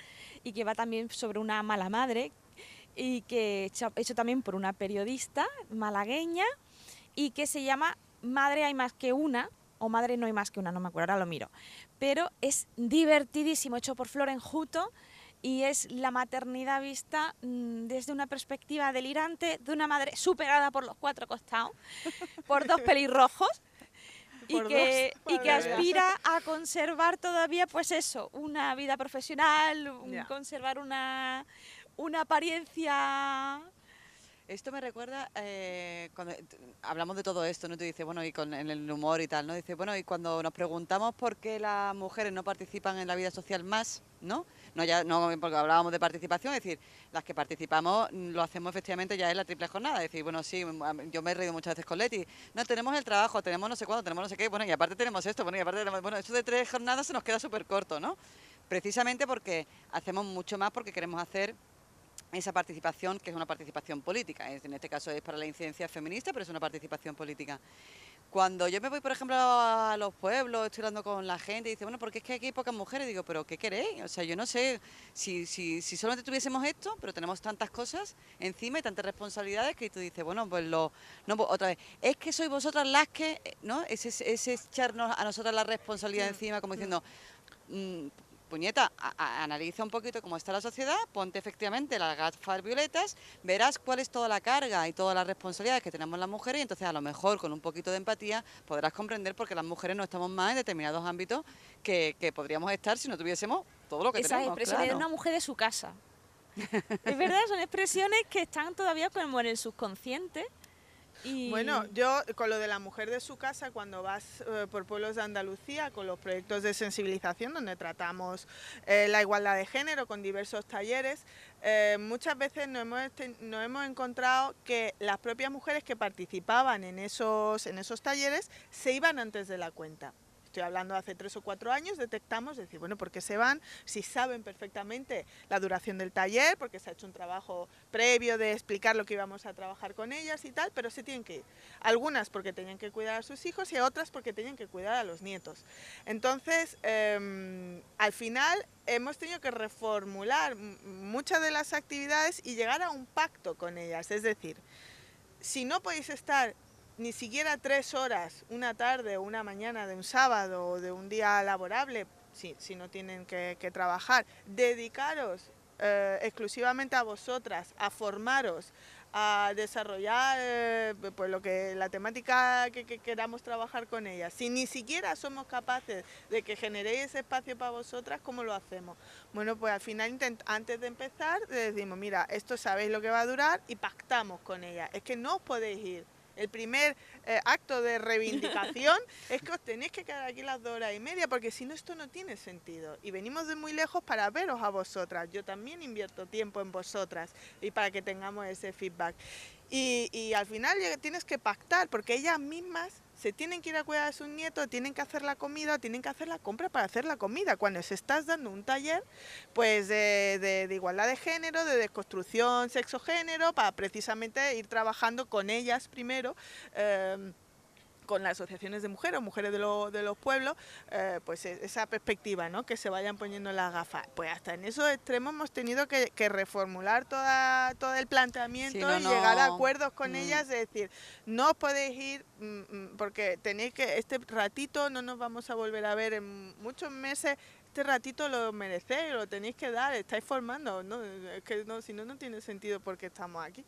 y que va también sobre una mala madre y que hecho también por una periodista malagueña y que se llama Madre hay más que una, o Madre no hay más que una, no me acuerdo, ahora lo miro. Pero es divertidísimo, hecho por Flor Enjuto. Y es la maternidad vista desde una perspectiva delirante de una madre superada por los cuatro costados, por dos pelirrojos, y que aspira a conservar todavía, pues eso, una vida profesional, conservar una apariencia... Esto me recuerda, cuando hablamos de todo esto, ¿no? Te dice, bueno, y con el humor y tal, ¿no? Dice, bueno, y cuando nos preguntamos por qué las mujeres no participan en la vida social más, ¿no? No porque hablábamos de participación, es decir, las que participamos lo hacemos efectivamente ya en la triple jornada, es decir, bueno, sí, yo me he reído muchas veces con Leti, no, tenemos el trabajo, tenemos no sé cuándo, tenemos no sé qué, bueno, y aparte tenemos esto, bueno, y aparte tenemos, bueno, esto de 3 jornadas se nos queda súper corto, ¿no? Precisamente porque hacemos mucho más porque queremos hacer esa participación, que es una participación política, en este caso es para la incidencia feminista, pero es una participación política. Cuando yo me voy, por ejemplo, a los pueblos, estoy hablando con la gente y dice, bueno, porque es que aquí hay pocas mujeres, digo, pero ¿qué queréis? O sea, yo no sé, si solamente tuviésemos esto, pero tenemos tantas cosas encima y tantas responsabilidades que tú dices, bueno, pues otra vez, es que sois vosotras las que, ¿no? Ese echarnos a nosotras la responsabilidad encima, como diciendo... puñeta, analiza un poquito cómo está la sociedad, ponte efectivamente las gafas violetas, verás cuál es toda la carga y todas las responsabilidades que tenemos las mujeres y entonces a lo mejor con un poquito de empatía podrás comprender por qué las mujeres no estamos más en determinados ámbitos que podríamos estar si no tuviésemos todo lo que tenemos. Esas expresiones de una mujer de su casa. Es verdad, son expresiones que están todavía como en el subconsciente. Y... Bueno, yo con lo de la mujer de su casa, cuando vas por pueblos de Andalucía con los proyectos de sensibilización donde tratamos la igualdad de género con diversos talleres, muchas veces nos hemos encontrado que las propias mujeres que participaban en esos talleres se iban antes de la cuenta. Estoy hablando de hace 3 o 4 años, detectamos, decir, bueno, ¿por qué se van? Si saben perfectamente la duración del taller, porque se ha hecho un trabajo previo de explicar lo que íbamos a trabajar con ellas y tal, pero se tienen que ir. Algunas porque tenían que cuidar a sus hijos y otras porque tenían que cuidar a los nietos. Entonces, al final hemos tenido que reformular muchas de las actividades y llegar a un pacto con ellas. Es decir, si no podéis estar ni siquiera 3 horas, una tarde o una mañana de un sábado o de un día laborable, si no tienen que trabajar, dedicaros exclusivamente a vosotras, a formaros, a desarrollar pues la temática que queramos trabajar con ellas. Si ni siquiera somos capaces de que generéis ese espacio para vosotras, ¿cómo lo hacemos? Bueno, pues al final, antes de empezar, decimos, mira, esto sabéis lo que va a durar y pactamos con ellas. Es que no os podéis ir. El primer acto de reivindicación es que os tenéis que quedar aquí las 2 horas y media, porque si no esto no tiene sentido. Y venimos de muy lejos para veros a vosotras. Yo también invierto tiempo en vosotras y para que tengamos ese feedback. Y al final tienes que pactar, porque ellas mismas se tienen que ir a cuidar a sus nietos, tienen que hacer la comida, tienen que hacer la compra para hacer la comida. Cuando se estás dando un taller pues de igualdad de género, de desconstrucción sexo-género, para precisamente ir trabajando con ellas primero, con las asociaciones de mujeres o mujeres de los pueblos, pues esa perspectiva, ¿no? Que se vayan poniendo las gafas. Pues hasta en esos extremos hemos tenido que reformular todo el planteamiento y llegar a acuerdos con ellas, de decir, no os podéis ir porque tenéis que, este ratito no nos vamos a volver a ver en muchos meses. Este ratito lo merecéis, lo tenéis que dar, estáis formando, ¿no? Es que no, si no, no tiene sentido porque estamos aquí.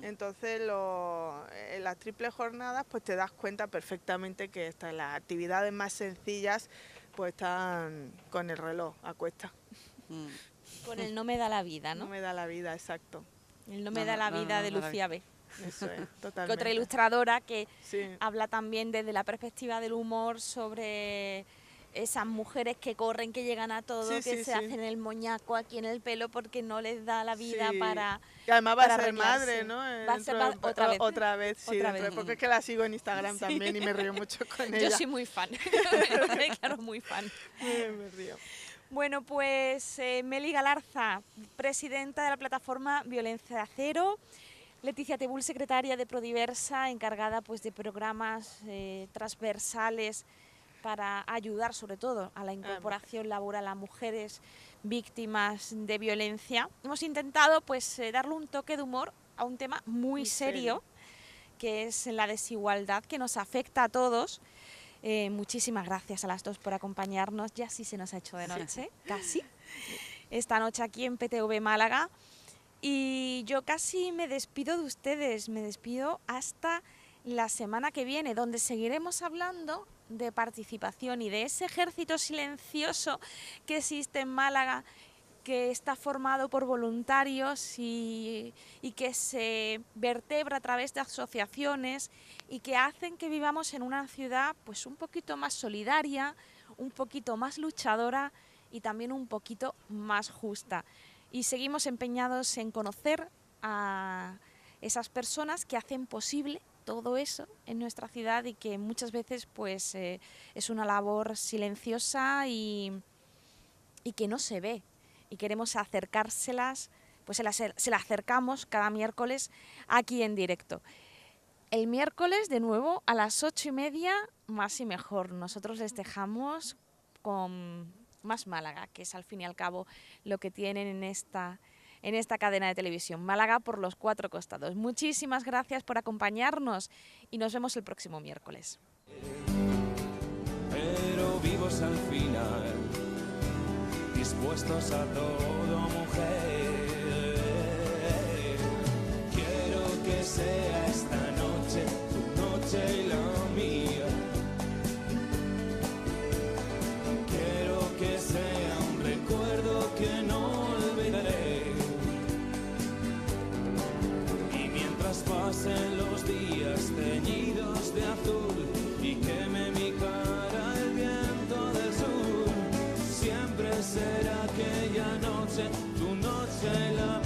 Entonces, en las triples jornadas, pues te das cuenta perfectamente que las actividades más sencillas, pues están con el reloj a cuesta. Con el no me da la vida, ¿no? No me da la vida, exacto. El no me da la vida de Lucía B. Eso es, totalmente. Otra ilustradora que habla también desde la perspectiva del humor sobre esas mujeres que corren, que llegan a todo, que se hacen el moñaco aquí en el pelo porque no les da la vida para... Y además va a ser madre, ¿no? Va a ser otra vez, porque es que la sigo en Instagram también y me río mucho con ella. Yo soy muy fan, claro, muy fan. Me río. Bueno, pues Meli Galarza, presidenta de la plataforma Violencia Cero, Leticia Tebul, secretaria de Prodiversa, encargada pues de programas transversales para ayudar sobre todo a la incorporación laboral a mujeres víctimas de violencia. Hemos intentado pues darle un toque de humor a un tema muy serio, que es la desigualdad que nos afecta a todos. Muchísimas gracias a las dos por acompañarnos. Ya sí se nos ha hecho de noche, casi. Esta noche aquí en PTV Málaga. Y yo casi me despido de ustedes, me despido hasta la semana que viene, donde seguiremos hablando de participación y de ese ejército silencioso que existe en Málaga, que está formado por voluntarios y que se vertebra a través de asociaciones y que hacen que vivamos en una ciudad pues un poquito más solidaria, un poquito más luchadora y también un poquito más justa. Y seguimos empeñados en conocer a esas personas que hacen posible todo eso en nuestra ciudad y que muchas veces pues es una labor silenciosa y que no se ve, y queremos acercárselas, pues se la acercamos cada miércoles aquí en directo. El miércoles de nuevo a las 8:30, Más y Mejor. Nosotros les dejamos con Más Málaga, que es al fin y al cabo lo que tienen en esta cadena de televisión, Málaga por los 4 costados. Muchísimas gracias por acompañarnos y nos vemos el próximo miércoles. Pero vivos al final, dispuestos a todo, mujer. Quiero que sea esta noche tu noche y la mía. Quiero que sea un recuerdo que no olvidaré. Y mientras pasen los días teñidos de azul y queme mi cara el viento del sur, siempre será aquella noche, tu noche la